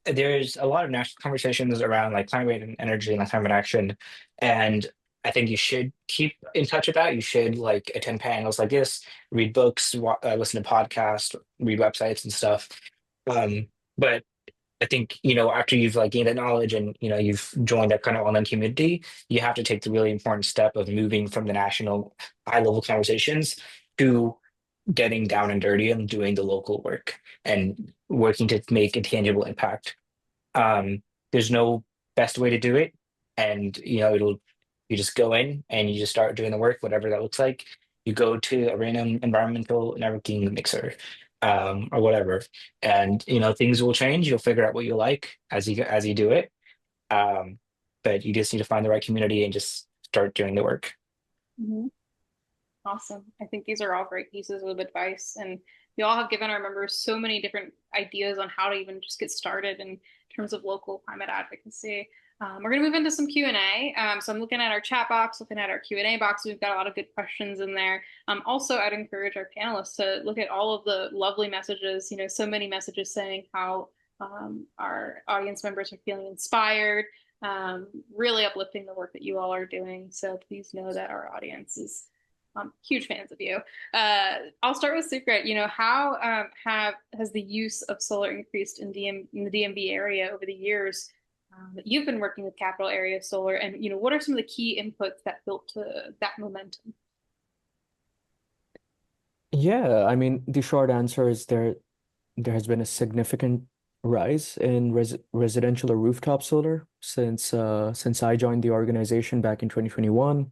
there's a lot of national conversations around like climate and energy and like climate action. And I think you should keep in touch with that. You should like attend panels like this, read books, listen to podcasts, read websites and stuff. But I think, after you've like gained that knowledge and, you've joined that kind of online community, you have to take the really important step of moving from the national high level conversations to getting down and dirty and doing the local work and working to make a tangible impact. There's no best way to do it. And, you just go in and you just start doing the work, whatever that looks like. You go to a random environmental networking mixer, or whatever. And, things will change. You'll figure out what you like as you do it. Um, but you just need to find the right community and just start doing the work. Mm-hmm. Awesome. I think these are all great pieces of advice, and you all have given our members so many different ideas on how to even just get started in terms of local climate advocacy. We're going to move into some Q&A. So I'm looking at our chat box, looking at our Q&A box. We've got a lot of good questions in there. Also, I'd encourage our panelists to look at all of the lovely messages, so many messages saying how our audience members are feeling inspired, really uplifting the work that you all are doing. So please know that our audience is huge fans of you. I'll start with Secret. How has the use of solar increased in the DMV area over the years that you've been working with Capital Area Solar? And what are some of the key inputs that built to that momentum? Yeah, I mean, the short answer is there has been a significant rise in residential or rooftop solar since I joined the organization back in 2021.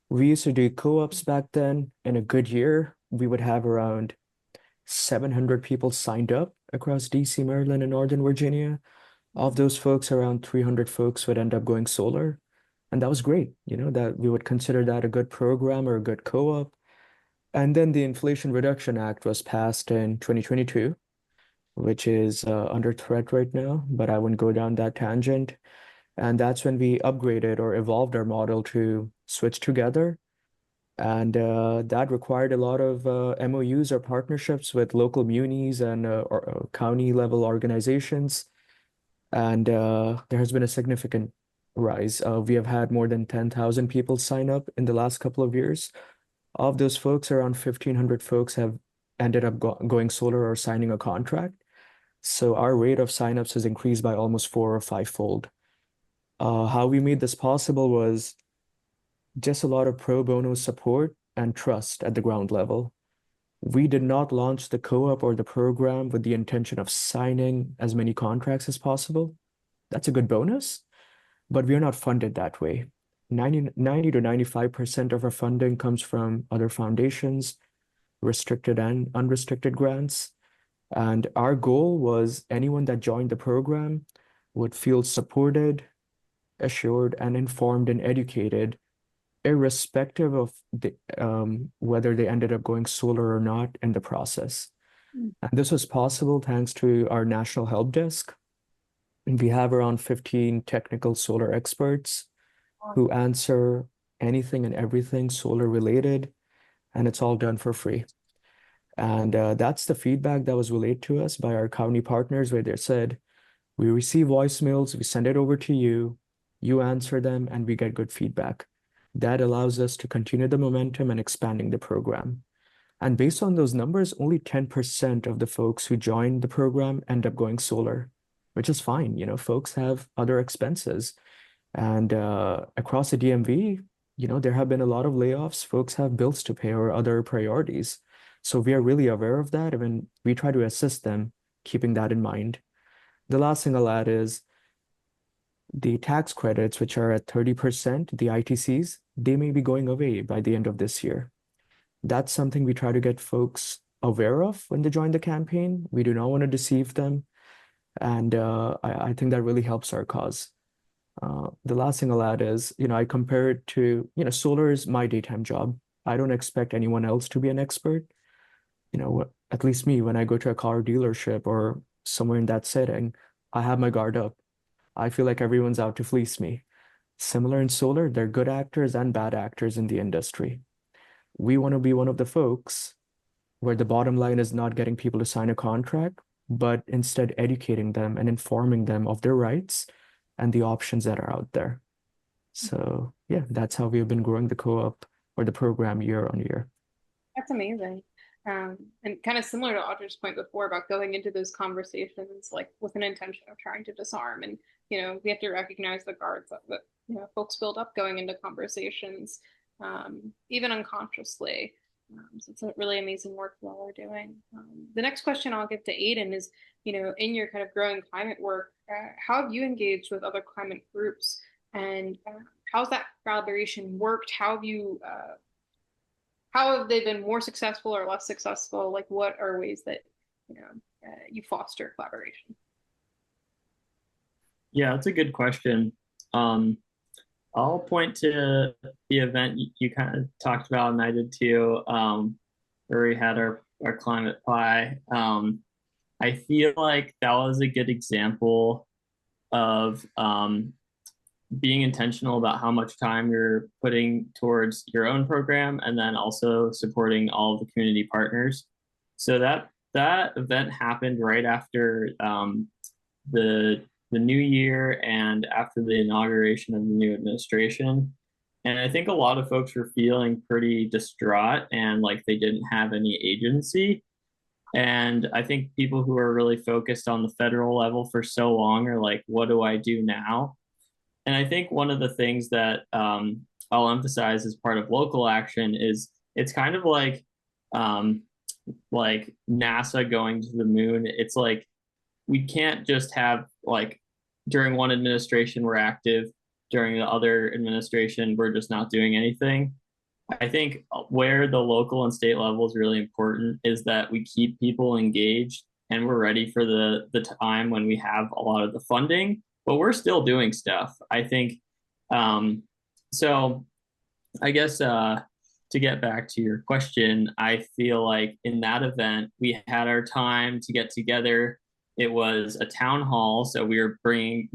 We used to do co-ops back then. In a good year, we would have around 700 people signed up across DC, Maryland, and Northern Virginia. Of those folks, around 300 folks would end up going solar. And that was great, that we would consider that a good program or a good co-op. And then the Inflation Reduction Act was passed in 2022, which is under threat right now, but I wouldn't go down that tangent. And that's when we upgraded or evolved our model to switch together. And that required a lot of MOUs or partnerships with local munis and or county level organizations. And there has been a significant rise. We have had more than 10,000 people sign up in the last couple of years. Of those folks, around 1,500 folks have ended up going solar or signing a contract. So our rate of signups has increased by almost 4 or 5-fold. How we made this possible was just a lot of pro bono support and trust at the ground level. We did not launch the co-op or the program with the intention of signing as many contracts as possible. That's a good bonus, but we're not funded that way. 90 to 95% of our funding comes from other foundations, restricted and unrestricted grants. And our goal was anyone that joined the program would feel supported, assured, and informed and educated, irrespective of whether they ended up going solar or not in the process. And this was possible thanks to our national help desk. And we have around 15 technical solar experts who answer anything and everything solar related, and it's all done for free. And that's the feedback that was relayed to us by our county partners, where they said, we receive voicemails, we send it over to you, you answer them, and we get good feedback. That allows us to continue the momentum and expanding the program. And based on those numbers, only 10% of the folks who join the program end up going solar, which is fine. Folks have other expenses. And across the DMV, there have been a lot of layoffs. Folks have bills to pay or other priorities. So we are really aware of that, and we try to assist them, keeping that in mind. The last thing I'll add is the tax credits, which are at 30%, the ITCs, they may be going away by the end of this year. That's something we try to get folks aware of when they join the campaign. We do not want to deceive them. And I think that really helps our cause. The last thing I'll add is, I compare it to, solar is my daytime job. I don't expect anyone else to be an expert. At least me, when I go to a car dealership or somewhere in that setting, I have my guard up. I feel like everyone's out to fleece me. Similar in solar, there are good actors and bad actors in the industry. We want to be one of the folks where the bottom line is not getting people to sign a contract, but instead educating them and informing them of their rights and the options that are out there. So yeah, that's how we've been growing the co-op or the program year on year. That's amazing. And kind of similar to Audra's point before about going into those conversations like with an intention of trying to disarm. And, we have to recognize the guards that folks build up going into conversations, even unconsciously. So it's a really amazing work you all are doing. The next question I'll give to Aidan is, in your kind of growing climate work, how have you engaged with other climate groups, and how's that collaboration worked? How have they been more successful or less successful? Like, what are ways that you foster collaboration? Yeah, that's a good question. I'll point to the event you kind of talked about, and I did too, where we had our climate pie. I feel like that was a good example of being intentional about how much time you're putting towards your own program, and then also supporting all of the community partners. So that event happened right after the new year and after the inauguration of the new administration. And I think a lot of folks were feeling pretty distraught and like they didn't have any agency. And I think people who are really focused on the federal level for so long are like, what do I do now? And I think one of the things that I'll emphasize as part of local action is it's kind of like NASA going to the moon. It's like we can't just have like during one administration we're active, during the other administration we're just not doing anything. I think where the local and state level is really important is that we keep people engaged and we're ready for the time when we have a lot of the funding, but we're still doing stuff. I think so. I guess to get back to your question, I feel like in that event we had our time to get together. It was a town hall, so we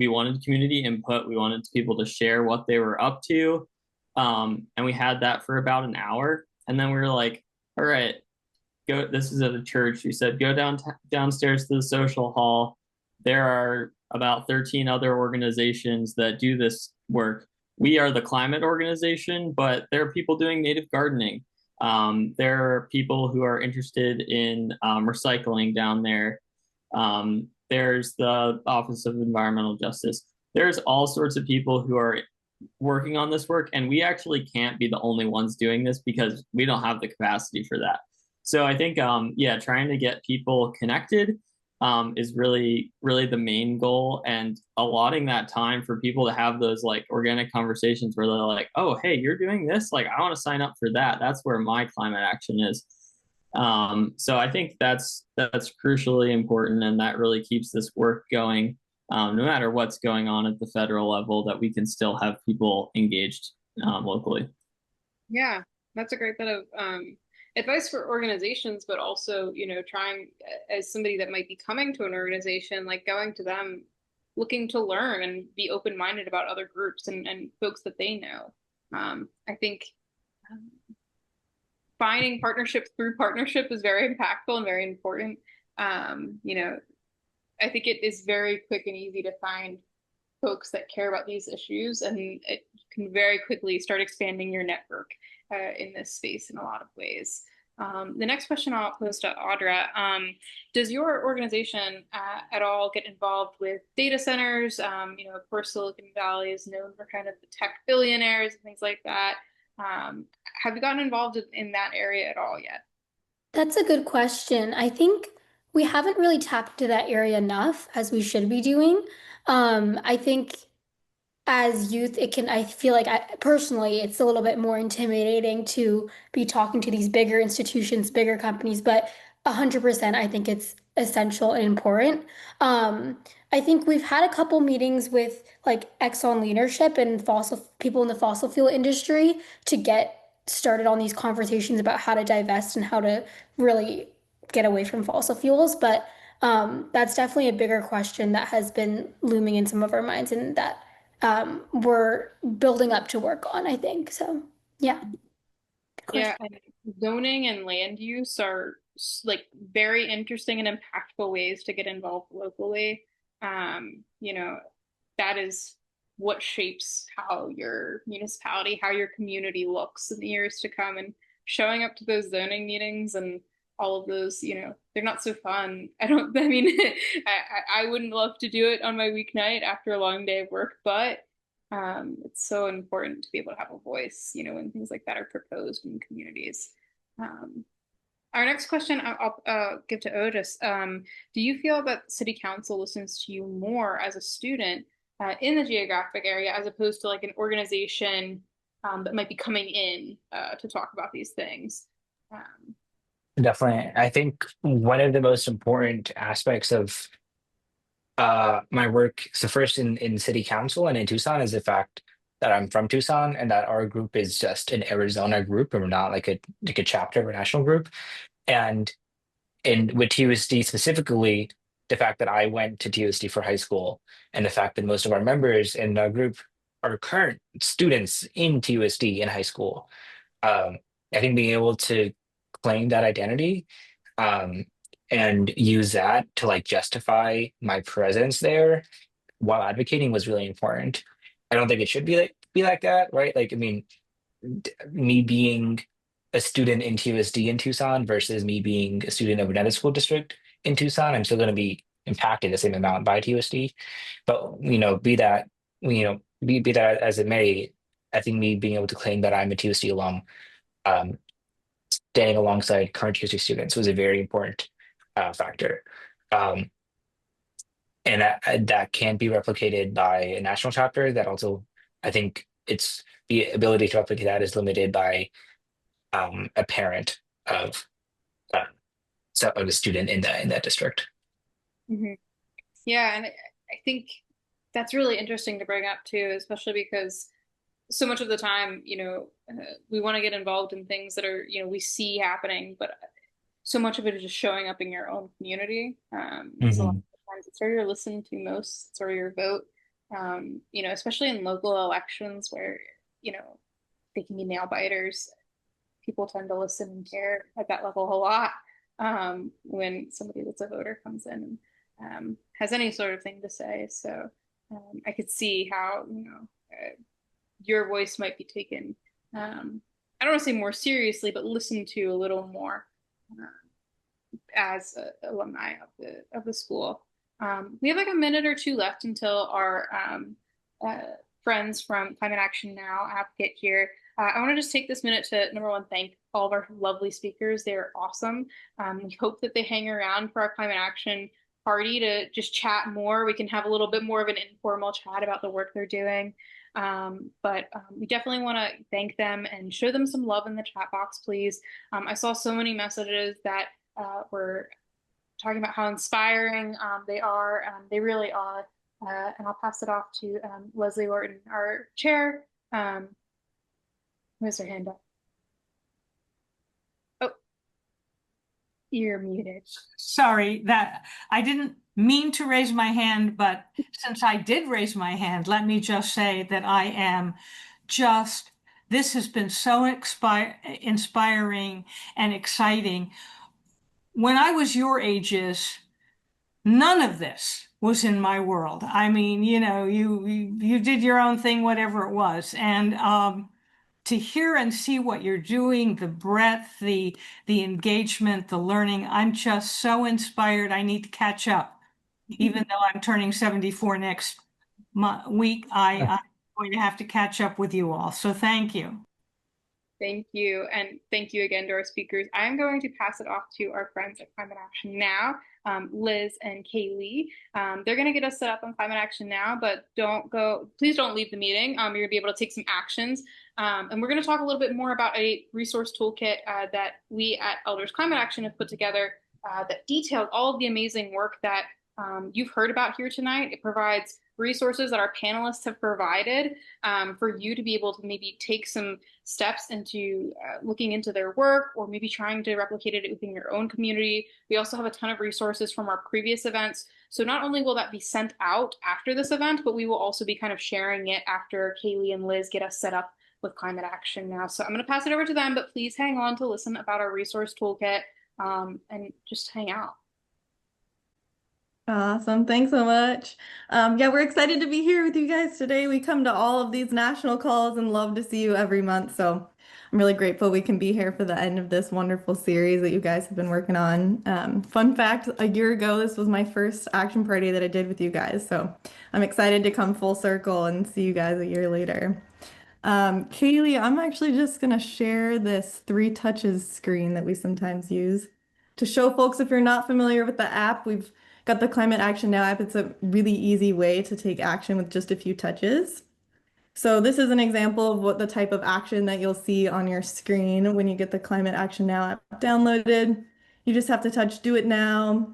wanted community input. We wanted people to share what they were up to. And we had that for about an hour. And then we were like, all right, go. This is at a church. We said, go downstairs to the social hall. There are about 13 other organizations that do this work. We are the climate organization, but there are people doing native gardening. There are people who are interested in recycling down there. There's the Office of Environmental Justice. There's all sorts of people who are working on this work, and we actually can't be the only ones doing this because we don't have the capacity for that. So I think, trying to get people connected is really, really the main goal, and allotting that time for people to have those like organic conversations where they're like, oh, hey, you're doing this? Like, I want to sign up for that. That's where my climate action is. So I think that's crucially important, and that really keeps this work going, no matter what's going on at the federal level, that we can still have people engaged locally. Yeah, that's a great bit of advice for organizations, but also, trying as somebody that might be coming to an organization, like going to them, looking to learn and be open-minded about other groups and folks that they know. I think finding partnership through partnership is very impactful and very important. I think it is very quick and easy to find folks that care about these issues, and it can very quickly start expanding your network in this space in a lot of ways. The next question I'll pose to Audra, does your organization at all get involved with data centers? Of course, Silicon Valley is known for kind of the tech billionaires and things like that. Have you gotten involved in that area at all yet? That's a good question. I think we haven't really tapped into that area enough as we should be doing. I think as youth, I feel like personally, it's a little bit more intimidating to be talking to these bigger institutions, bigger companies, but 100%, I think it's essential and important. I think we've had a couple meetings with like Exxon leadership and people in the fossil fuel industry to get started on these conversations about how to divest and how to really get away from fossil fuels. But that's definitely a bigger question that has been looming in some of our minds, and that we're building up to work on, I think. So, yeah. Good question. Yeah, and zoning and land use are like very interesting and impactful ways to get involved locally. You know, that is what shapes how your municipality, how your community looks in the years to come. And showing up to those zoning meetings and all of those, they're not so fun. I mean, I wouldn't love to do it on my weeknight after a long day of work, but it's so important to be able to have a voice, when things like that are proposed in communities. Our next question I'll give to Otis. Do you feel that City Council listens to you more as a student in the geographic area as opposed to like an organization that might be coming in to talk about these things? Definitely. I think one of the most important aspects of my work, so first in city council and in Tucson, is the fact that I'm from Tucson and that our group is just an Arizona group and we're not like a chapter of a national group. And with TUSD specifically, the fact that I went to TUSD for high school and the fact that most of our members in the group are current students in TUSD in high school. I think being able to claim that identity um, and use that to like justify my presence there while advocating was really important. I don't think it should be like that, right? Like, I mean, me being a student in TUSD in Tucson versus me being a student of another school district in Tucson, I'm still going to be impacted the same amount by TUSD. But be that as it may, I think me being able to claim that I'm a TUSD alum, um, standing alongside current TUSD students was a very important factor. Um, and that can be replicated by a national chapter. That also, I think, it's the ability to replicate that is limited by a parent of of a student in that district. Mm-hmm. Yeah, and I think that's really interesting to bring up too, especially because so much of the time, we want to get involved in things that are, we see happening, but so much of it is just showing up in your own community. Because a lot Mhm. of times it's where you're listened to most, it's where your vote, especially in local elections where, they can be nail biters. People tend to listen and care at that level a lot when somebody that's a voter comes in and has any sort of thing to say. So I could see how, your voice might be taken, I don't want to say more seriously, but listened to a little more as alumni of the school. We have like a minute or two left until our friends from Climate Action Now get here. I want to just take this minute to, number one, thank all of our lovely speakers. They're awesome. We hope that they hang around for our Climate Action party to just chat more. We can have a little bit more of an informal chat about the work they're doing. But we definitely want to thank them and show them some love in the chat box, please. I saw so many messages that were talking about how inspiring they are. They really are. And I'll pass it off to Leslie Orton, our chair. Who has her hand up? Oh, you're muted. Sorry, that I didn't mean to raise my hand, but since I did raise my hand, let me just say that I am this has been so inspiring and exciting. When I was your ages, none of this was in my world. I mean, you did your own thing, whatever it was. And to hear and see what you're doing, the breadth, the engagement, the learning, I'm just so inspired. I need to catch up. Even though I'm turning 74 next week, I'm going to have to catch up with you all. So thank you. Thank you. And thank you again to our speakers. I'm going to pass it off to our friends at Climate Action Now, Liz and Kaylee. They're going to get us set up on Climate Action Now, but please don't leave the meeting. You're going to be able to take some actions. And we're going to talk a little bit more about a resource toolkit that we at Elders Climate Action have put together that detailed all of the amazing work that you've heard about here tonight. It provides resources that our panelists have provided for you to be able to maybe take some steps into looking into their work or maybe trying to replicate it within your own community. We also have a ton of resources from our previous events. So not only will that be sent out after this event, but we will also be kind of sharing it after Kaylee and Liz get us set up with climate action now. So I'm going to pass it over to them, but please hang on to listen about our resource toolkit and just hang out. Awesome. Thanks so much. Yeah, we're excited to be here with you guys today. We come to all of these national calls and love to see you every month. So I'm really grateful we can be here for the end of this wonderful series that you guys have been working on. Fun fact, a year ago, this was my first action party that I did with you guys. So I'm excited to come full circle and see you guys a year later. Kaylee, I'm actually just going to share this 3 touches screen that we sometimes use to show folks, if you're not familiar with the app, we've got the Climate Action Now app. It's a really easy way to take action with just a few touches. So this is an example of what the type of action that you'll see on your screen when you get the Climate Action Now app downloaded. You just have to touch Do It Now.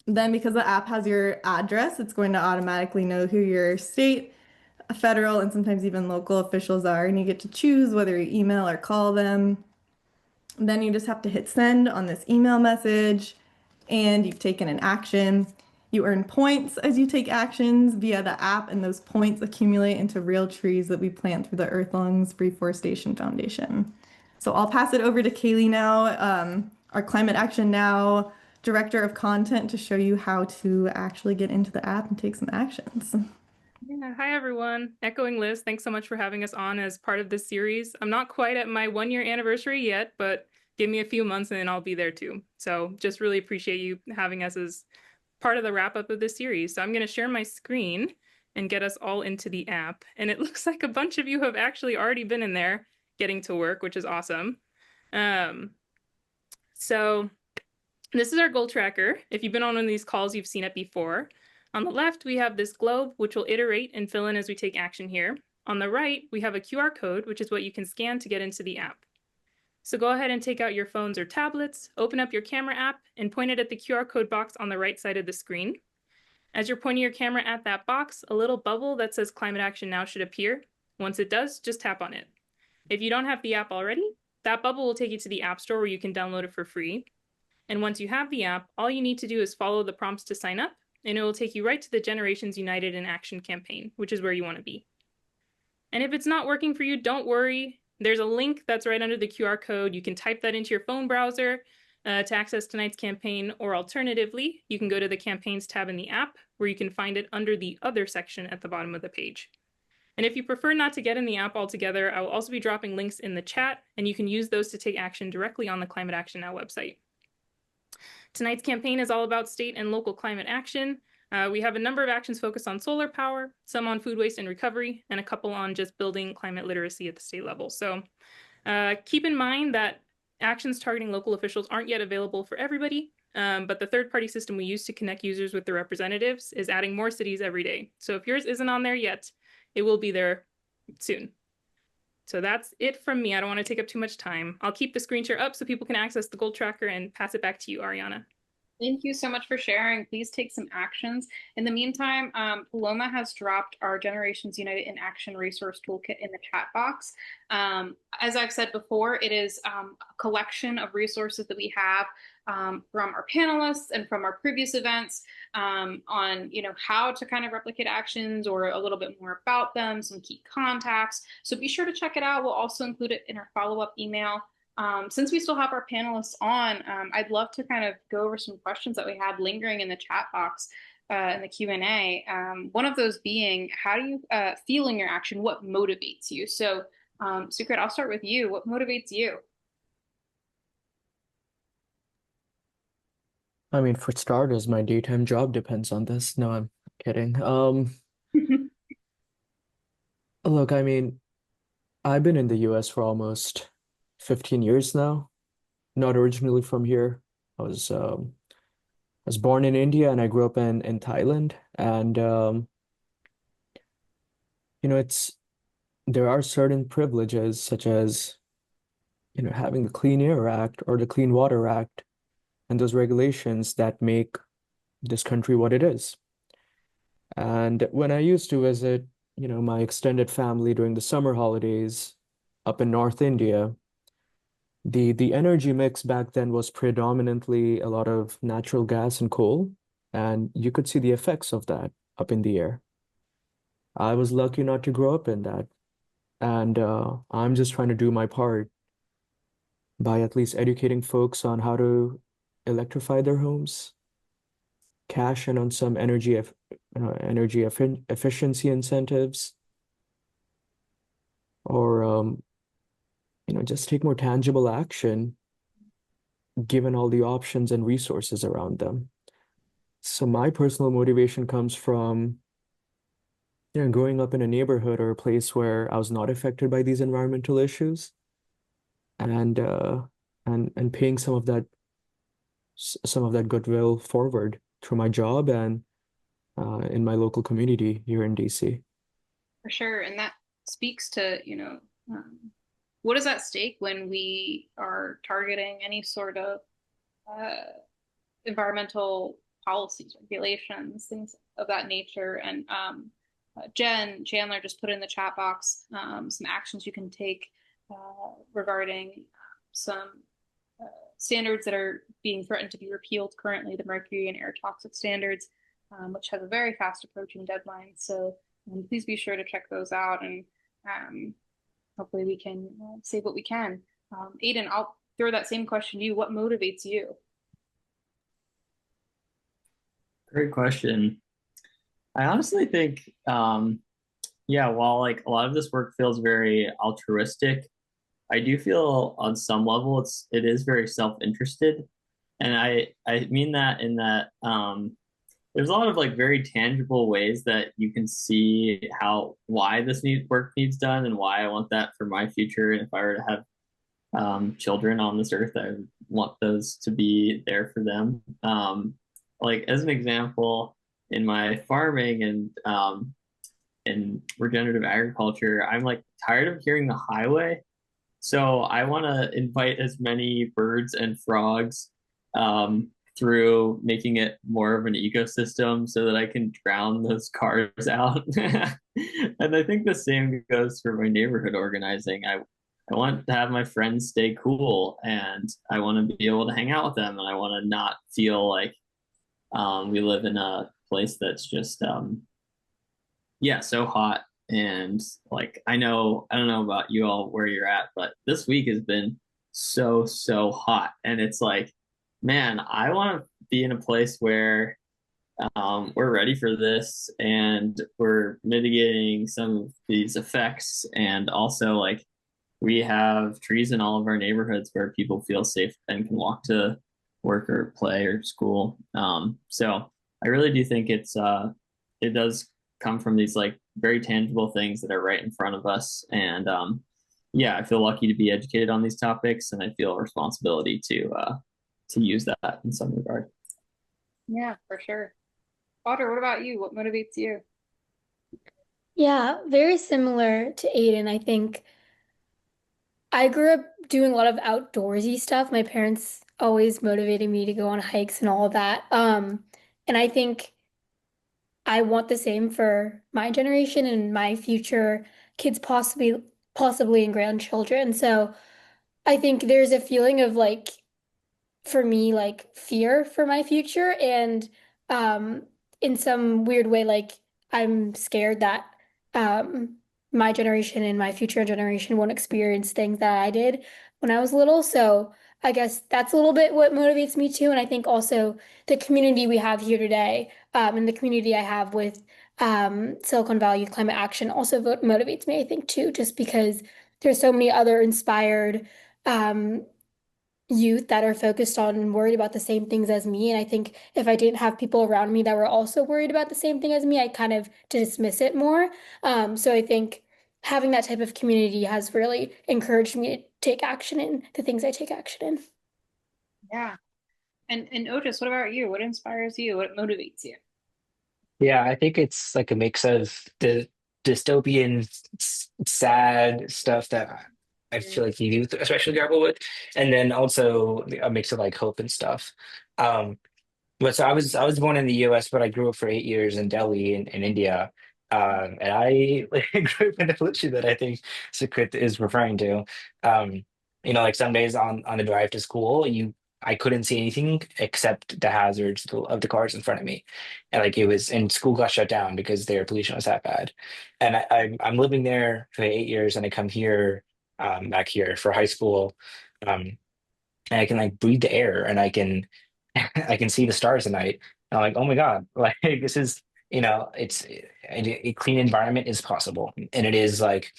Then because the app has your address, it's going to automatically know who your state, federal, and sometimes even local officials are, and you get to choose whether you email or call them. Then you just have to hit send on this email message, and you've taken an action. You earn points as you take actions via the app, and those points accumulate into real trees that we plant through the Earthlings Reforestation Foundation. So I'll pass it over to Kaylee now, our Climate Action Now Director of Content, to show you how to actually get into the app and take some actions. Yeah, hi everyone. Echoing Liz, thanks so much for having us on as part of this series. I'm not quite at my 1-year anniversary yet, but give me a few months and then I'll be there too. So just really appreciate you having us as part of the wrap up of this series. So I'm going to share my screen and get us all into the app. And it looks like a bunch of you have actually already been in there getting to work, which is awesome. So this is our goal tracker. If you've been on one of these calls, you've seen it before. On the left, we have this globe, which will iterate and fill in as we take action here. On the right, we have a QR code, which is what you can scan to get into the app. So go ahead and take out your phones or tablets, open up your camera app, and point it at the QR code box on the right side of the screen. As you're pointing your camera at that box, a little bubble that says Climate Action Now should appear. Once it does, just tap on it. If you don't have the app already, that bubble will take you to the App Store where you can download it for free. And once you have the app, all you need to do is follow the prompts to sign up, and it will take you right to the Generations United in Action campaign, which is where you want to be. And if it's not working for you, don't worry. There's a link that's right under the QR code. You can type that into your phone browser to access tonight's campaign, or alternatively, you can go to the Campaigns tab in the app, where you can find it under the Other section at the bottom of the page. And if you prefer not to get in the app altogether, I will also be dropping links in the chat, and you can use those to take action directly on the Climate Action Now website. Tonight's campaign is all about state and local climate action. We have a number of actions focused on solar power, some on food waste and recovery, and a couple on just building climate literacy at the state level. So keep in mind that actions targeting local officials aren't yet available for everybody, but the third-party system we use to connect users with their representatives is adding more cities every day. So if yours isn't on there yet, it will be there soon. So that's it from me. I don't want to take up too much time. I'll keep the screen share up so people can access the goal tracker and pass it back to you, Ariana. Thank you so much for sharing. Please take some actions. In the meantime, Paloma has dropped our Generations United in Action resource toolkit in the chat box. As I've said before, it is a collection of resources that we have from our panelists and from our previous events on how to kind of replicate actions or a little bit more about them, some key contacts. So be sure to check it out. We'll also include it in our follow-up email. Since we still have our panelists on, I'd love to kind of go over some questions that we had lingering in the chat box in the Q&A. One of those being, how do you feel in your action? What motivates you? So, Sucrit, I'll start with you. What motivates you? I mean, for starters, my daytime job depends on this. No, I'm kidding. Look, I mean, I've been in the US for almost 15 years now. Not originally from here. I was born in India and I grew up in Thailand. And there are certain privileges such as having the Clean Air Act or the Clean Water Act and those regulations that make this country what it is. And when I used to visit, my extended family during the summer holidays up in North India, the energy mix back then was predominantly a lot of natural gas and coal, and you could see the effects of that up in the air. I was lucky not to grow up in that, and I'm just trying to do my part by at least educating folks on how to electrify their homes, cash in on some efficiency incentives, or just take more tangible action given all the options and resources around them. So my personal motivation comes from growing up in a neighborhood or a place where I was not affected by these environmental issues, and paying some of that goodwill forward through my job and in my local community here in DC. For sure. And that speaks to, what is at stake when we are targeting any sort of uh, environmental policies, regulations, things of that nature. And Jen Chandler just put in the chat box some actions you can take regarding some standards that are being threatened to be repealed currently, the mercury and air toxic standards, which has a very fast approaching deadline. So please be sure to check those out, and hopefully we can save what we can. Aidan, I'll throw that same question to you. What motivates you? Great question. I honestly think, while like a lot of this work feels very altruistic, I do feel on some level it is very self-interested. And I mean that in that there's a lot of like very tangible ways that you can see why this work needs done and why I want that for my future. And if I were to have children on this earth, I want those to be there for them. Like as an example, in my farming and in regenerative agriculture, I'm like tired of hearing the highway. So I want to invite as many birds and frogs through making it more of an ecosystem so that I can drown those cars out. And I think the same goes for my neighborhood organizing. I want to have my friends stay cool, and I want to be able to hang out with them, and I want to not feel like we live in a place that's just so hot. And like I don't know about you all where you're at, but this week has been so hot, and it's like, man, I want to be in a place where we're ready for this and we're mitigating some of these effects, and also like we have trees in all of our neighborhoods where people feel safe and can walk to work or play or school. So I really do think it does come from these like very tangible things that are right in front of us. And I feel lucky to be educated on these topics, and I feel a responsibility to use that in some regard. Yeah, for sure. Audra, what about you? What motivates you? Yeah, very similar to Aidan. I think I grew up doing a lot of outdoorsy stuff. My parents always motivated me to go on hikes and all of that. And I think I want the same for my generation and my future kids, possibly and grandchildren. So I think there's a feeling of like, for me, like fear for my future, and in some weird way, like I'm scared that my generation and my future generation won't experience things that I did when I was little. So I guess that's a little bit what motivates me too. And I think also the community we have here today, and the community I have with Silicon Valley Youth Climate Action also motivates me, I think, too, just because there's so many other inspired youth that are focused on and worried about the same things as me. And I think if I didn't have people around me that were also worried about the same thing as me, I kind of dismiss it more. So I think having that type of community has really encouraged me to take action in the things I take action in. Yeah. And Otis, what about you? What inspires you? What motivates you? Yeah, I think it's like a mix of the dystopian, sad stuff that I feel like the youth especially grapple with, and then also a mix of like hope and stuff. Um, But so I was born in the U.S., but I grew up for 8 years in Delhi in India. And I grew up in the pollution that I think Sukrit is referring to. Um, like some days on the drive to school, I couldn't see anything except the hazards of the cars in front of me, and like it was, and school got shut down because their pollution was that bad. And I'm living there for 8 years, and I come here, back here for high school. And I can like breathe the air, and I can I can see the stars at night. And I'm like, oh my God, like this is, it's a clean environment is possible. And it is like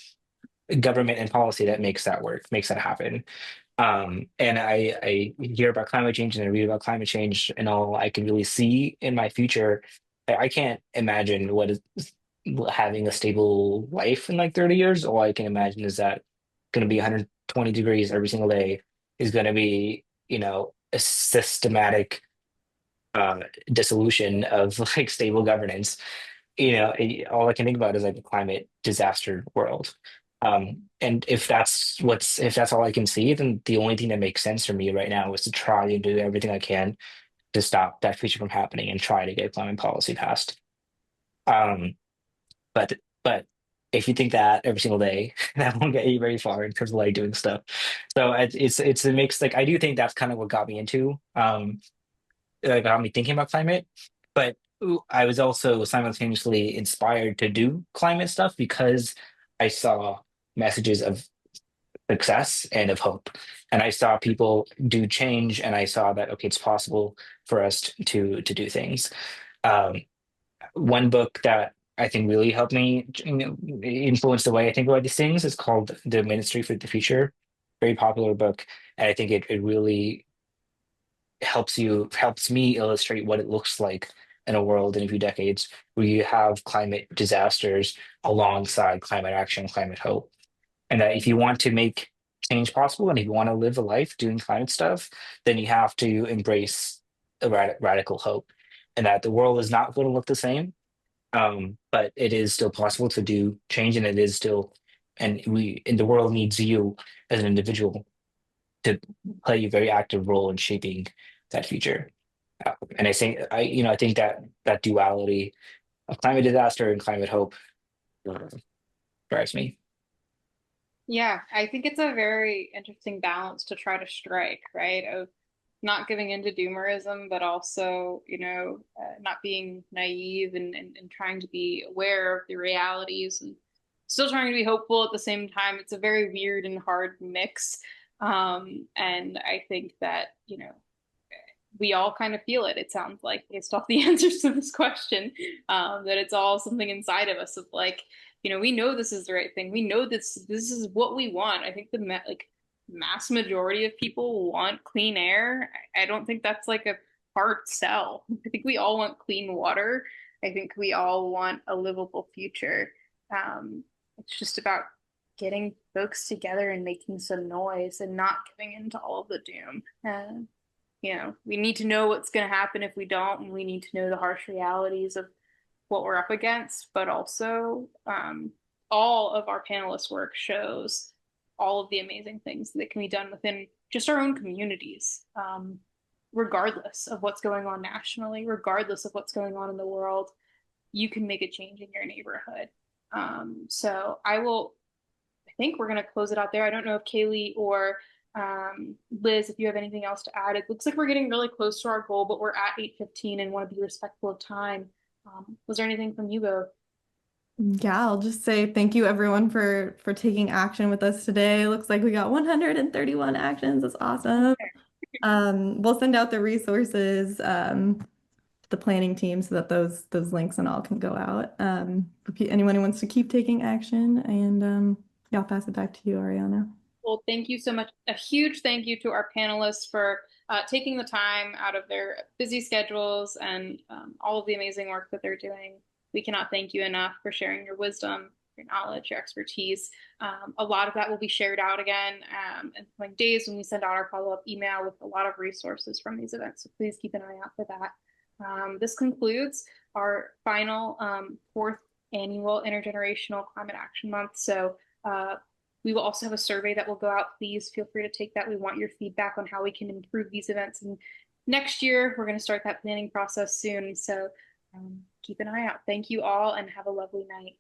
government and policy that makes that work, makes that happen. And I hear about climate change and I read about climate change, and all I can really see in my future. I can't imagine what is having a stable life in like 30 years. All I can imagine is that going to be 120 degrees every single day is going to be, a systematic uh, dissolution of like stable governance. All I can think about is like a climate disaster world. And if that's all I can see, then the only thing that makes sense for me right now is to try and do everything I can to stop that future from happening and try to get climate policy passed. Um, but but if you think that every single day, that won't get you very far in terms of like doing stuff. So it's a mix. Like I do think that's kind of what got me into, got me thinking about climate. But I was also simultaneously inspired to do climate stuff because I saw messages of success and of hope, and I saw people do change, and I saw that okay, it's possible for us to do things. Um, One book that I think really helped me, influence the way I think about these things is called The Ministry for the Future. Very popular book. And I think it really helps me illustrate what it looks like in a world in a few decades where you have climate disasters alongside climate action, climate hope. And that if you want to make change possible and if you want to live a life doing climate stuff, then you have to embrace a radical hope. And that the world is not going to look the same, but it is still possible to do change, and it is still, and the world needs you as an individual to play a very active role in shaping that future. And I think that that duality of climate disaster and climate hope uh, drives me. Yeah, I think it's a very interesting balance to try to strike, right? Of not giving into doomerism, but also, not being naive and trying to be aware of the realities and still trying to be hopeful at the same time. It's a very weird and hard mix. And I think that, we all kind of feel it. It sounds like, based off the answers to this question, that it's all something inside of us of like, we know this is the right thing. We know this is what we want. I think the mass majority of people want clean air. I don't think that's like a hard sell. I think we all want clean water. I think we all want a livable future. It's just about getting folks together and making some noise and not giving into all of the doom. We need to know what's going to happen if we don't, and we need to know the harsh realities of what we're up against, but also all of our panelists' work shows all of the amazing things that can be done within just our own communities, regardless of what's going on nationally, regardless of what's going on in the world. You can make a change in your neighborhood. So I think we're going to close it out there. I don't know if Kaylee or Liz, if you have anything else to add. It looks like we're getting really close to our goal, but we're at 8:15 and want to be respectful of time. Was there anything from you both? Yeah, I'll just say thank you everyone for taking action with us today. Looks like we got 131 actions. That's awesome. We'll send out the resources to the planning team so that those links and all can go out. If anyone who wants to keep taking action, and yeah, I'll pass it back to you, Ariana. Well, thank you so much. A huge thank you to our panelists for taking the time out of their busy schedules and all of the amazing work that they're doing. We cannot thank you enough for sharing your wisdom, your knowledge, your expertise. A lot of that will be shared out again in coming days when we send out our follow-up email with a lot of resources from these events. So please keep an eye out for that. This concludes our final fourth annual Intergenerational Climate Action Month. So we will also have a survey that will go out. Please feel free to take that. We want your feedback on how we can improve these events and next year. We're going to start that planning process soon. So keep an eye out. Thank you all and have a lovely night.